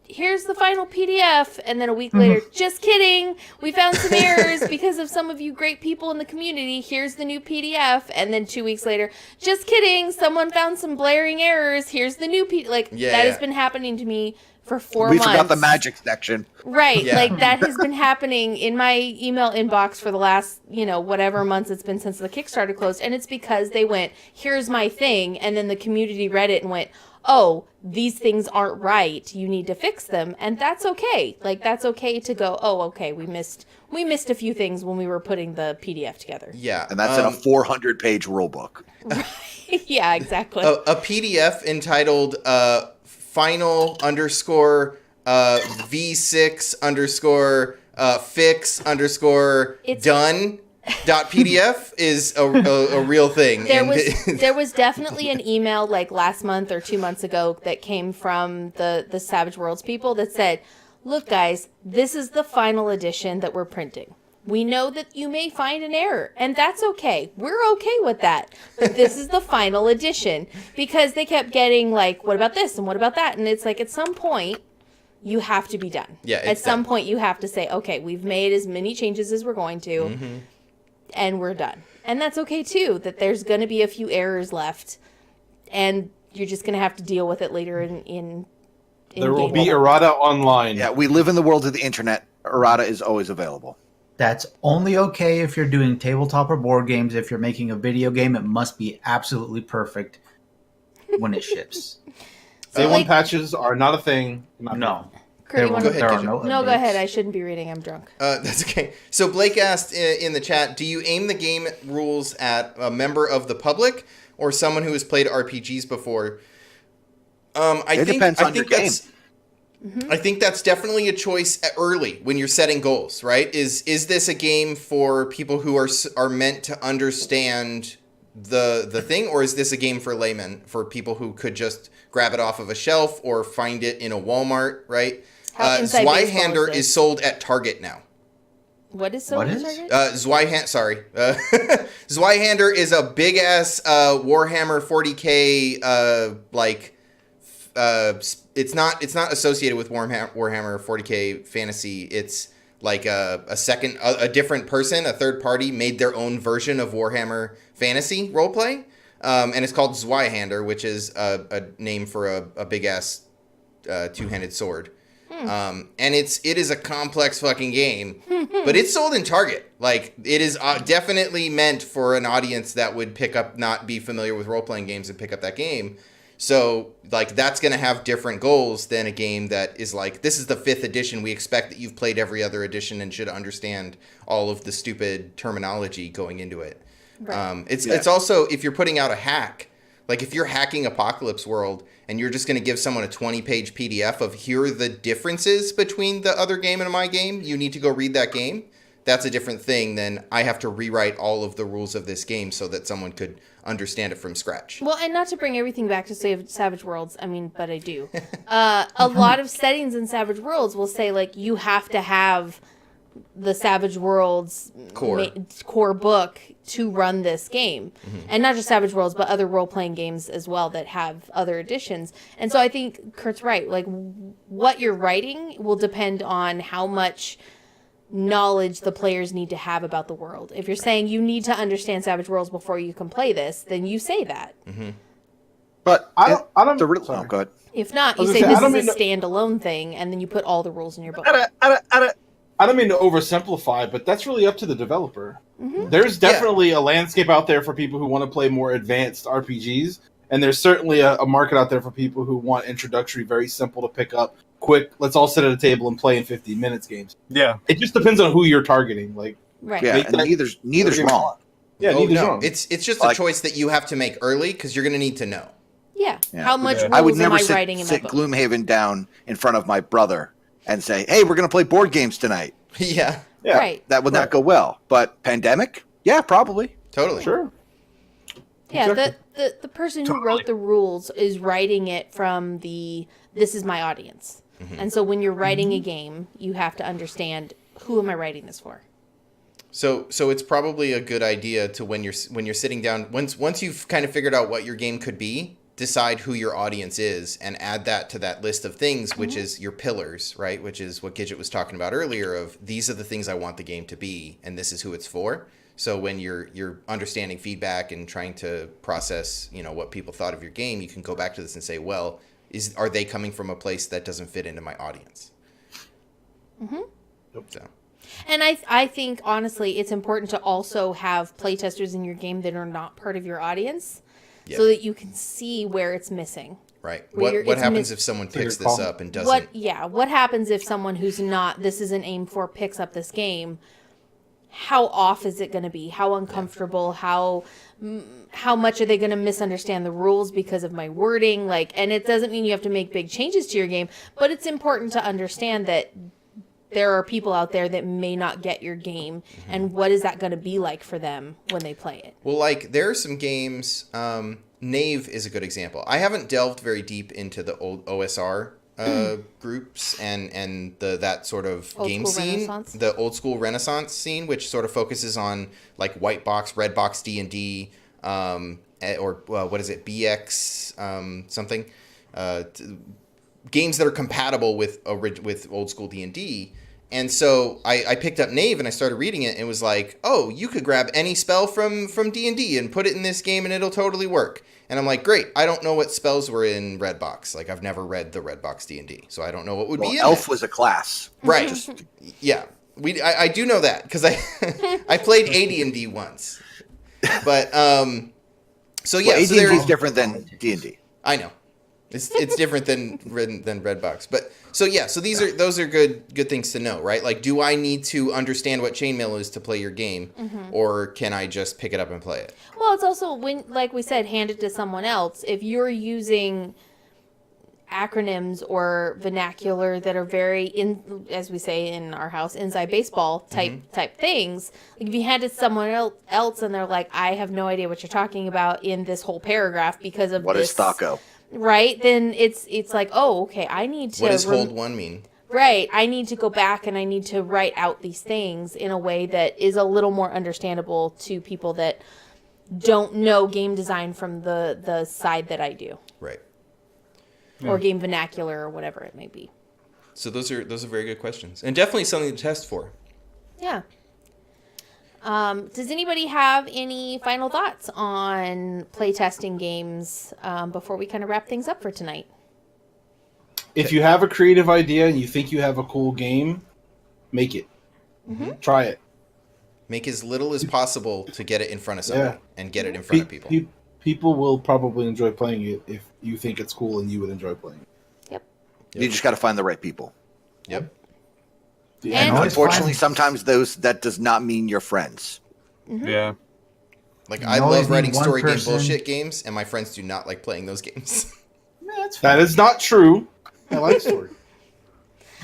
[SPEAKER 5] Here's the final PDF. And then a week later, just kidding. We found some errors because of some of you great people in the community. Here's the new PDF. And then 2 weeks later, just kidding. Someone found some blaring errors. Here's the new PDF. That has been happening to me for 4 months.
[SPEAKER 3] We forgot the magic section.
[SPEAKER 5] Right. Yeah. Like that has been happening in my email inbox for the last, whatever months it's been since the Kickstarter closed. And it's because they went, here's my thing. And then the community read it and went, oh, these things aren't right. You need to fix them. And that's okay. Like that's okay to go, oh, okay, we missed a few things when we were putting the PDF together.
[SPEAKER 1] Yeah.
[SPEAKER 3] And that's in a 400-page rule book.
[SPEAKER 5] Yeah, exactly.
[SPEAKER 1] A PDF entitled final _V6 _fix _ done.pdf is a real thing.
[SPEAKER 5] There was definitely an email like last month or 2 months ago that came from the Savage Worlds people that said, look guys, this is the final edition that we're printing. We know that you may find an error, and that's okay. We're okay with that. But this is the final edition. Because they kept getting like, what about this and what about that? And it's like at some point, you have to be done.
[SPEAKER 1] Yeah,
[SPEAKER 5] at some point, you have to say, okay, we've made as many changes as we're going to, and we're done. And that's okay too, that there's going to be a few errors left, and you're just going to have to deal with it later in
[SPEAKER 6] there will be errata online.
[SPEAKER 3] Yeah, we live in the world of the internet. Errata is always available.
[SPEAKER 4] That's only okay if you're doing tabletop or board games. If you're making a video game, it must be absolutely perfect when it ships.
[SPEAKER 6] Day one patches are not a thing.
[SPEAKER 4] No.
[SPEAKER 5] Kurt,
[SPEAKER 1] go ahead.
[SPEAKER 5] No, go ahead. I shouldn't be reading. I'm drunk.
[SPEAKER 1] That's okay. So Blake asked in the chat, do you aim the game rules at a member of the public or someone who has played RPGs before?
[SPEAKER 3] It depends on your game.
[SPEAKER 1] I think that's definitely a choice early when you're setting goals, right? Is this a game for people who are meant to understand the thing, or is this a game for laymen, for people who could just grab it off of a shelf or find it in a Walmart, right? Zweihander is sold at Target now.
[SPEAKER 5] What is sold at Target?
[SPEAKER 1] Zweihander is a big ass Warhammer 40K it's not associated with Warhammer 40K fantasy. It's like a different person, a third party made their own version of Warhammer fantasy roleplay. And it's called Zweihander, which is a name for a big ass two-handed sword. And it is a complex fucking game, but it's sold in Target. Like it is definitely meant for an audience that would not be familiar with role-playing games and pick up that game. So, like, that's going to have different goals than a game that is like, this is the 5th edition. We expect that you've played every other edition and should understand all of the stupid terminology going into it. Right. It's also, if you're putting out a hack, like if you're hacking Apocalypse World and you're just going to give someone a 20-page PDF of here are the differences between the other game and my game, you need to go read that game. That's a different thing than I have to rewrite all of the rules of this game so that someone could understand it from scratch.
[SPEAKER 5] Well, and not to bring everything back to Savage Worlds, but I do. A lot of settings in Savage Worlds will say, like, you have to have the Savage Worlds core book to run this game. And not just Savage Worlds, but other role-playing games as well that have other editions. And so I think Kurt's right. Like, what you're writing will depend on how much knowledge the players need to have about the world. If you're saying you need to understand Savage Worlds before you can play this, then you say that.
[SPEAKER 3] But
[SPEAKER 6] I don't.
[SPEAKER 3] oh, go ahead.
[SPEAKER 5] If not, you say this is a standalone thing, and then you put all the rules in your book.
[SPEAKER 6] I don't mean to oversimplify, but that's really up to the developer. There's definitely a landscape out there for people who want to play more advanced RPGs, and there's certainly a market out there for people who want introductory, very simple to pick up, quick, let's all sit at a table and play in 15 minutes games.
[SPEAKER 2] Yeah.
[SPEAKER 6] It just depends on who you're targeting. Like,
[SPEAKER 5] Right.
[SPEAKER 3] Yeah, and neither's wrong.
[SPEAKER 6] Yeah, neither's wrong.
[SPEAKER 1] It's just a choice that you have to make early because you're going to need to know.
[SPEAKER 5] Yeah. How much rules
[SPEAKER 3] I would never
[SPEAKER 5] am I writing in my
[SPEAKER 3] sit
[SPEAKER 5] book?
[SPEAKER 3] Gloomhaven down in front of my brother and say, "Hey, we're going to play board games tonight."
[SPEAKER 1] Yeah.
[SPEAKER 5] Right.
[SPEAKER 3] That would not go well. But pandemic? Yeah, probably.
[SPEAKER 1] Totally.
[SPEAKER 6] Sure.
[SPEAKER 5] Yeah,
[SPEAKER 6] Exactly.
[SPEAKER 5] the person who wrote the rules is writing it from this is my audience. And so when you're writing a game, you have to understand, who am I writing this for?
[SPEAKER 1] So it's probably a good idea to when you're sitting down, once you've kind of figured out what your game could be, decide who your audience is and add that to that list of things, which is your pillars, right? Which is what Gigett was talking about earlier of these are the things I want the game to be and this is who it's for. So when you're understanding feedback and trying to process, what people thought of your game, you can go back to this and say, well, are they coming from a place that doesn't fit into my audience? So.
[SPEAKER 5] And I think, honestly, it's important to also have playtesters in your game that are not part of your audience so that you can see where it's missing.
[SPEAKER 1] Right. What happens if someone picks this up and doesn't?
[SPEAKER 5] What happens if someone who's not, this isn't aimed for, picks up this game? How off is it going to be? How uncomfortable? How much are they going to misunderstand the rules because of my wording? And it doesn't mean you have to make big changes to your game, but it's important to understand that there are people out there that may not get your game, and what is that going to be like for them when they play it?
[SPEAKER 1] Well, there are some games, Knave is a good example. I haven't delved very deep into the old OSR groups and that sort of
[SPEAKER 5] Old
[SPEAKER 1] game
[SPEAKER 5] school
[SPEAKER 1] scene,
[SPEAKER 5] Renaissance?
[SPEAKER 1] the old school Renaissance scene, which sort of focuses on white box, red box D&D, or what is it, BX something, games that are compatible with old school D&D. And so I picked up Knave and I started reading it and was like, oh, you could grab any spell from D&D and put it in this game and it'll totally work. And I'm like, great, I don't know what spells were in Redbox. I've never read the Redbox D&D, so I don't know what would be in
[SPEAKER 3] Elf
[SPEAKER 1] it.
[SPEAKER 3] was a class.
[SPEAKER 1] Right. Yeah. I do know that because I played AD&D once. But, so yeah.
[SPEAKER 3] Well,
[SPEAKER 1] so
[SPEAKER 3] AD&D is different than D&D.
[SPEAKER 1] I know. It's different than Redbox, but those are good things to know, right? Do I need to understand what chainmail is to play your game, or can I just pick it up and play it?
[SPEAKER 5] Well, it's also when, like we said, hand it to someone else. If you're using acronyms or vernacular that are very, as we say in our house, inside baseball type things, if you hand it to someone else and they're like, I have no idea what you're talking about in this whole paragraph because of
[SPEAKER 3] what
[SPEAKER 5] this.
[SPEAKER 3] What is Thaco?
[SPEAKER 5] Right, then it's like, oh, okay, I need to...
[SPEAKER 1] What does hold one mean?
[SPEAKER 5] Right, I need to go back and I need to write out these things in a way that is a little more understandable to people that don't know game design from the side that I do.
[SPEAKER 1] Right.
[SPEAKER 5] Or game vernacular or whatever it may be.
[SPEAKER 1] So those are very good questions. And definitely something to test for.
[SPEAKER 5] Yeah. Does anybody have any final thoughts on playtesting games before we kind of wrap things up for tonight?
[SPEAKER 6] If you have a creative idea and you think you have a cool game, make it. Try it.
[SPEAKER 1] Make as little as possible to get it in front of somebody and get it in front of people.
[SPEAKER 6] People will probably enjoy playing it if you think it's cool and you would enjoy playing it.
[SPEAKER 5] Yep.
[SPEAKER 3] You just got to find the right people.
[SPEAKER 1] Yep.
[SPEAKER 3] And unfortunately, sometimes that does not mean you're friends.
[SPEAKER 2] Yeah.
[SPEAKER 1] I love writing story game bullshit games, and my friends do not like playing those games.
[SPEAKER 6] That is not true. I like story.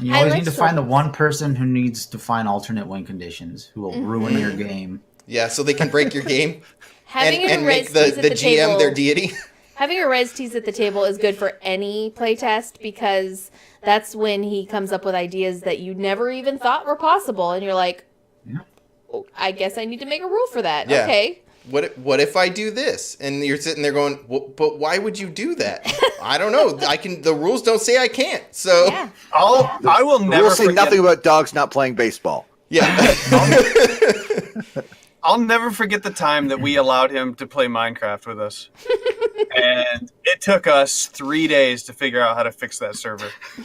[SPEAKER 4] You always need to find the one person who needs to find alternate win conditions who will ruin your game.
[SPEAKER 1] Yeah, so they can break your game
[SPEAKER 5] Having
[SPEAKER 1] and make the GM their deity.
[SPEAKER 5] having Oreztes at the table is good for any playtest because that's when he comes up with ideas that you never even thought were possible, and you're like, oh, I guess I need to make a rule for that.
[SPEAKER 1] Yeah.
[SPEAKER 5] Okay.
[SPEAKER 1] What if I do this? And you're sitting there going, but why would you do that? I don't know. The rules don't say I can't. So
[SPEAKER 5] Yeah.
[SPEAKER 2] I will never
[SPEAKER 3] We'll say
[SPEAKER 2] forget,
[SPEAKER 3] nothing about dogs not playing baseball.
[SPEAKER 1] yeah.
[SPEAKER 2] I'll never forget the time that we allowed him to play Minecraft with us. And it took us 3 days to figure out how to fix that server.
[SPEAKER 5] Is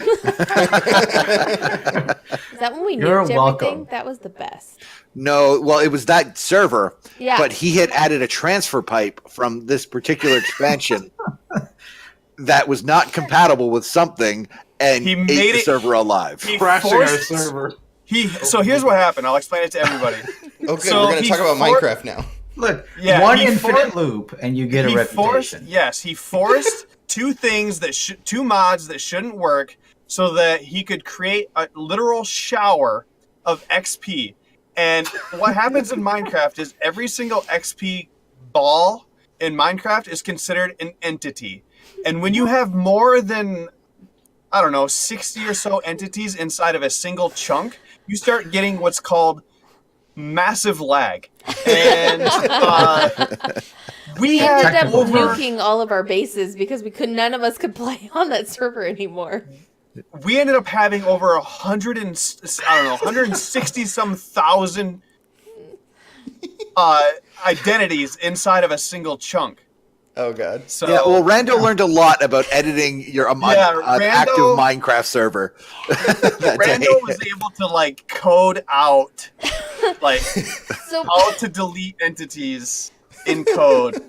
[SPEAKER 5] that when we
[SPEAKER 4] You're
[SPEAKER 5] nuked
[SPEAKER 4] welcome.
[SPEAKER 5] everything? That was the best.
[SPEAKER 3] No, well, it was that server,
[SPEAKER 5] Yeah.
[SPEAKER 3] but he had added a transfer pipe from this particular expansion that was not compatible with something, and
[SPEAKER 2] He
[SPEAKER 3] ate
[SPEAKER 2] made
[SPEAKER 3] the
[SPEAKER 2] it-
[SPEAKER 3] server alive.
[SPEAKER 2] He
[SPEAKER 6] Crashing our
[SPEAKER 2] forced,
[SPEAKER 6] server.
[SPEAKER 2] So here's what happened. I'll explain it to everybody.
[SPEAKER 1] Okay,
[SPEAKER 2] So
[SPEAKER 1] we're going to
[SPEAKER 2] he
[SPEAKER 1] talk about
[SPEAKER 2] for-
[SPEAKER 1] Minecraft now.
[SPEAKER 4] Look,
[SPEAKER 2] Yeah,
[SPEAKER 4] one
[SPEAKER 2] he
[SPEAKER 4] infinite loop, and you get a reputation.
[SPEAKER 2] He forced two mods that shouldn't work so that he could create a literal shower of XP. And what happens in Minecraft is every single XP ball in Minecraft is considered an entity. And when you have more than, 60 or so entities inside of a single chunk, you start getting what's called massive lag. And we
[SPEAKER 5] We ended
[SPEAKER 2] had
[SPEAKER 5] up
[SPEAKER 2] over...
[SPEAKER 5] nuking all of our bases because none of us could play on that server anymore.
[SPEAKER 2] We ended up having over 160 some thousand identities inside of a single chunk.
[SPEAKER 1] Oh, God.
[SPEAKER 2] So
[SPEAKER 3] Yeah, well, Rando learned a lot about editing your an active Minecraft server. that day.
[SPEAKER 2] Rando was able to code out
[SPEAKER 5] So,
[SPEAKER 2] how to delete entities in code.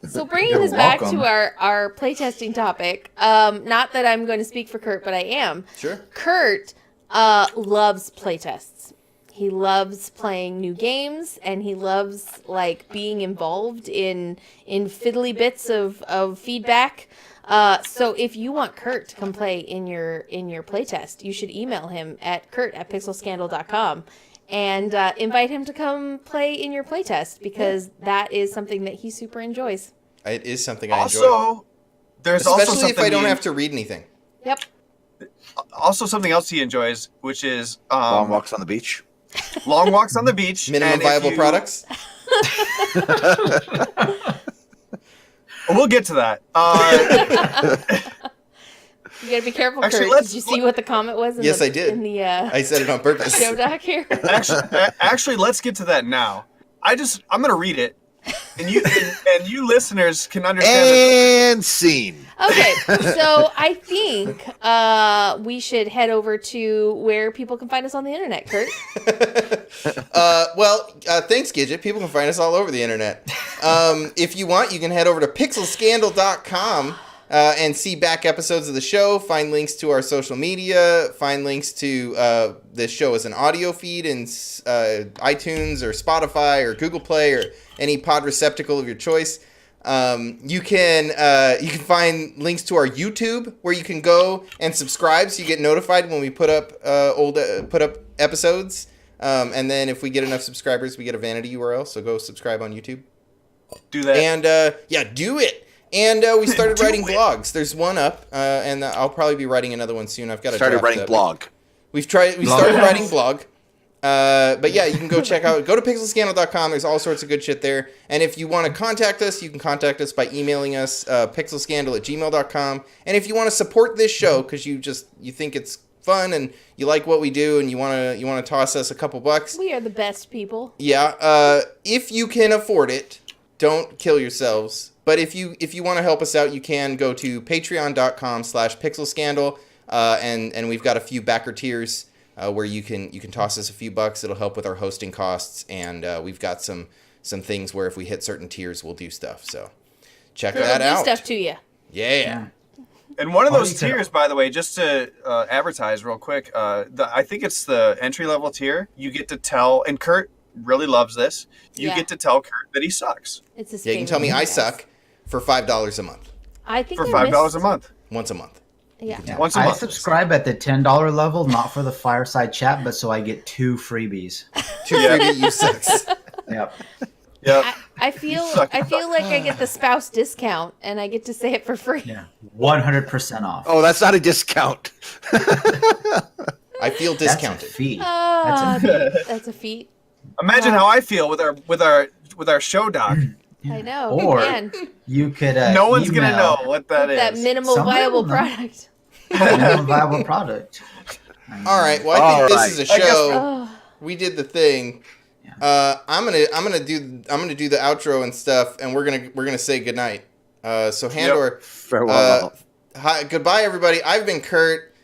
[SPEAKER 5] so bringing
[SPEAKER 4] You're
[SPEAKER 5] this back
[SPEAKER 4] welcome.
[SPEAKER 5] to our playtesting topic, not that I'm going to speak for Kurt, but I am.
[SPEAKER 1] Sure.
[SPEAKER 5] Kurt loves playtests. He loves playing new games, and he loves being involved in fiddly bits of feedback. So if you want Kurt to come play in your playtest, you should email him at kurt@pixelscandal.com and invite him to come play in your playtest because that is something that he super enjoys.
[SPEAKER 1] It is something I enjoy.
[SPEAKER 2] Also, there's also
[SPEAKER 1] Especially if I don't
[SPEAKER 2] something
[SPEAKER 1] have to read anything.
[SPEAKER 5] Yep.
[SPEAKER 2] also something else he enjoys, which is
[SPEAKER 3] Long walks on the beach.
[SPEAKER 2] long walks on the beach.
[SPEAKER 1] Minimum
[SPEAKER 2] and if
[SPEAKER 1] viable
[SPEAKER 2] you-
[SPEAKER 1] products?
[SPEAKER 2] We'll get to that.
[SPEAKER 5] You gotta be careful,
[SPEAKER 2] Actually,
[SPEAKER 5] Kurt. Did you see what the comment was?
[SPEAKER 1] Yes, I did.
[SPEAKER 5] In the
[SPEAKER 1] I said it on purpose.
[SPEAKER 5] show doc here.
[SPEAKER 2] Actually, let's get to that now. I'm going to read it, and you listeners can understand.
[SPEAKER 3] And scene.
[SPEAKER 5] Okay, so I think we should head over to where people can find us on the internet, Kurt.
[SPEAKER 1] Thanks, Gigett. People can find us all over the internet. If you want, you can head over to pixelscandal.com and see back episodes of the show, find links to our social media, find links to this show as an audio feed in iTunes or Spotify or Google Play or any pod receptacle of your choice. You can find links to our YouTube where you can go and subscribe so you get notified when we put up episodes. And then if we get enough subscribers, we get a vanity URL. So go subscribe on YouTube.
[SPEAKER 2] Do that.
[SPEAKER 1] And do it. And we started writing blogs. There's one up, and I'll probably be writing another one soon. I've got to
[SPEAKER 3] Started writing blog.
[SPEAKER 1] We started writing blog. But yeah, you can go check out, go to pixelscandal.com. There's all sorts of good shit there. And if you want to contact us, you can contact us by emailing us, pixelscandal@gmail.com. And if you want to support this show, because you think it's fun and you like what we do and you want to toss us a couple bucks.
[SPEAKER 5] We are the best people.
[SPEAKER 1] Yeah. If you can afford it, don't kill yourselves. But if you want to help us out, you can go to patreon.com/pixelscandal. And we've got a few backer tiers where you can toss us a few bucks. It'll help with our hosting costs, and we've got some things where if we hit certain tiers, we'll do stuff. So check that
[SPEAKER 5] We'll
[SPEAKER 1] out.
[SPEAKER 5] do stuff to you.
[SPEAKER 1] Yeah.
[SPEAKER 2] And one of
[SPEAKER 4] Oh,
[SPEAKER 2] those
[SPEAKER 4] you can-
[SPEAKER 2] tiers, by the way, just to advertise real quick, I think it's the entry-level tier. You get to tell, and Kurt really loves this, you
[SPEAKER 5] Yeah.
[SPEAKER 2] get to tell Kurt that he sucks.
[SPEAKER 5] It's his
[SPEAKER 1] Yeah, you can tell me I
[SPEAKER 5] favorite,
[SPEAKER 1] suck for $5 a month,
[SPEAKER 5] I think
[SPEAKER 2] For
[SPEAKER 5] I
[SPEAKER 2] $5 a
[SPEAKER 5] missed-
[SPEAKER 2] month.
[SPEAKER 1] once a month.
[SPEAKER 5] Yeah.
[SPEAKER 4] Yeah.
[SPEAKER 2] Once a
[SPEAKER 4] I
[SPEAKER 2] month.
[SPEAKER 4] subscribe at the $10 level, not for the fireside chat, but so I get 2 freebies.
[SPEAKER 1] Two freebie you sucks.
[SPEAKER 4] Yep.
[SPEAKER 2] Yeah.
[SPEAKER 5] I feel like I get the spouse discount and I get to say it for free.
[SPEAKER 4] Yeah, 100% off.
[SPEAKER 3] Oh, that's not a discount.
[SPEAKER 1] I feel discounted.
[SPEAKER 4] That's a fee.
[SPEAKER 5] That's a feat.
[SPEAKER 2] Imagine how I feel with our show doc.
[SPEAKER 5] I know.
[SPEAKER 4] Or
[SPEAKER 5] Man,
[SPEAKER 4] you could.
[SPEAKER 2] No one's gonna
[SPEAKER 4] email
[SPEAKER 2] know what that is.
[SPEAKER 5] that minimal
[SPEAKER 4] Some
[SPEAKER 5] viable
[SPEAKER 4] people know.
[SPEAKER 5] product.
[SPEAKER 4] minimum viable product.
[SPEAKER 1] All right. Well, I think this is a
[SPEAKER 2] I guess-
[SPEAKER 1] show. We did the thing. I'm gonna do the outro and stuff, and we're gonna say goodnight. So Handor,
[SPEAKER 3] Farewell.
[SPEAKER 1] hi, goodbye everybody. I've been Kurt.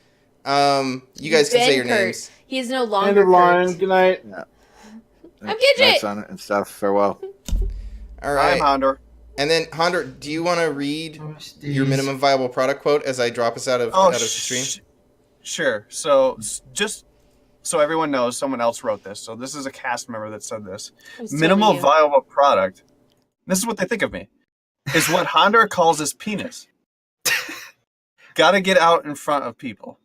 [SPEAKER 1] You guys can say your names.
[SPEAKER 5] He is no
[SPEAKER 6] End
[SPEAKER 5] longer
[SPEAKER 6] of line.
[SPEAKER 5] Kurt.
[SPEAKER 6] Good night.
[SPEAKER 5] I'm Gigett.
[SPEAKER 3] Nightson and stuff. Farewell.
[SPEAKER 1] All
[SPEAKER 2] I'm
[SPEAKER 1] right.
[SPEAKER 2] Handor.
[SPEAKER 1] And then Handor, do you want to read your minimum viable product quote as I drop us out of the stream?
[SPEAKER 2] Sure. So just so everyone knows, someone else wrote this. So this is a cast member that said this. Minimal viable product. This is what they think of me. Is what Handor calls his penis. Gotta get out in front of people.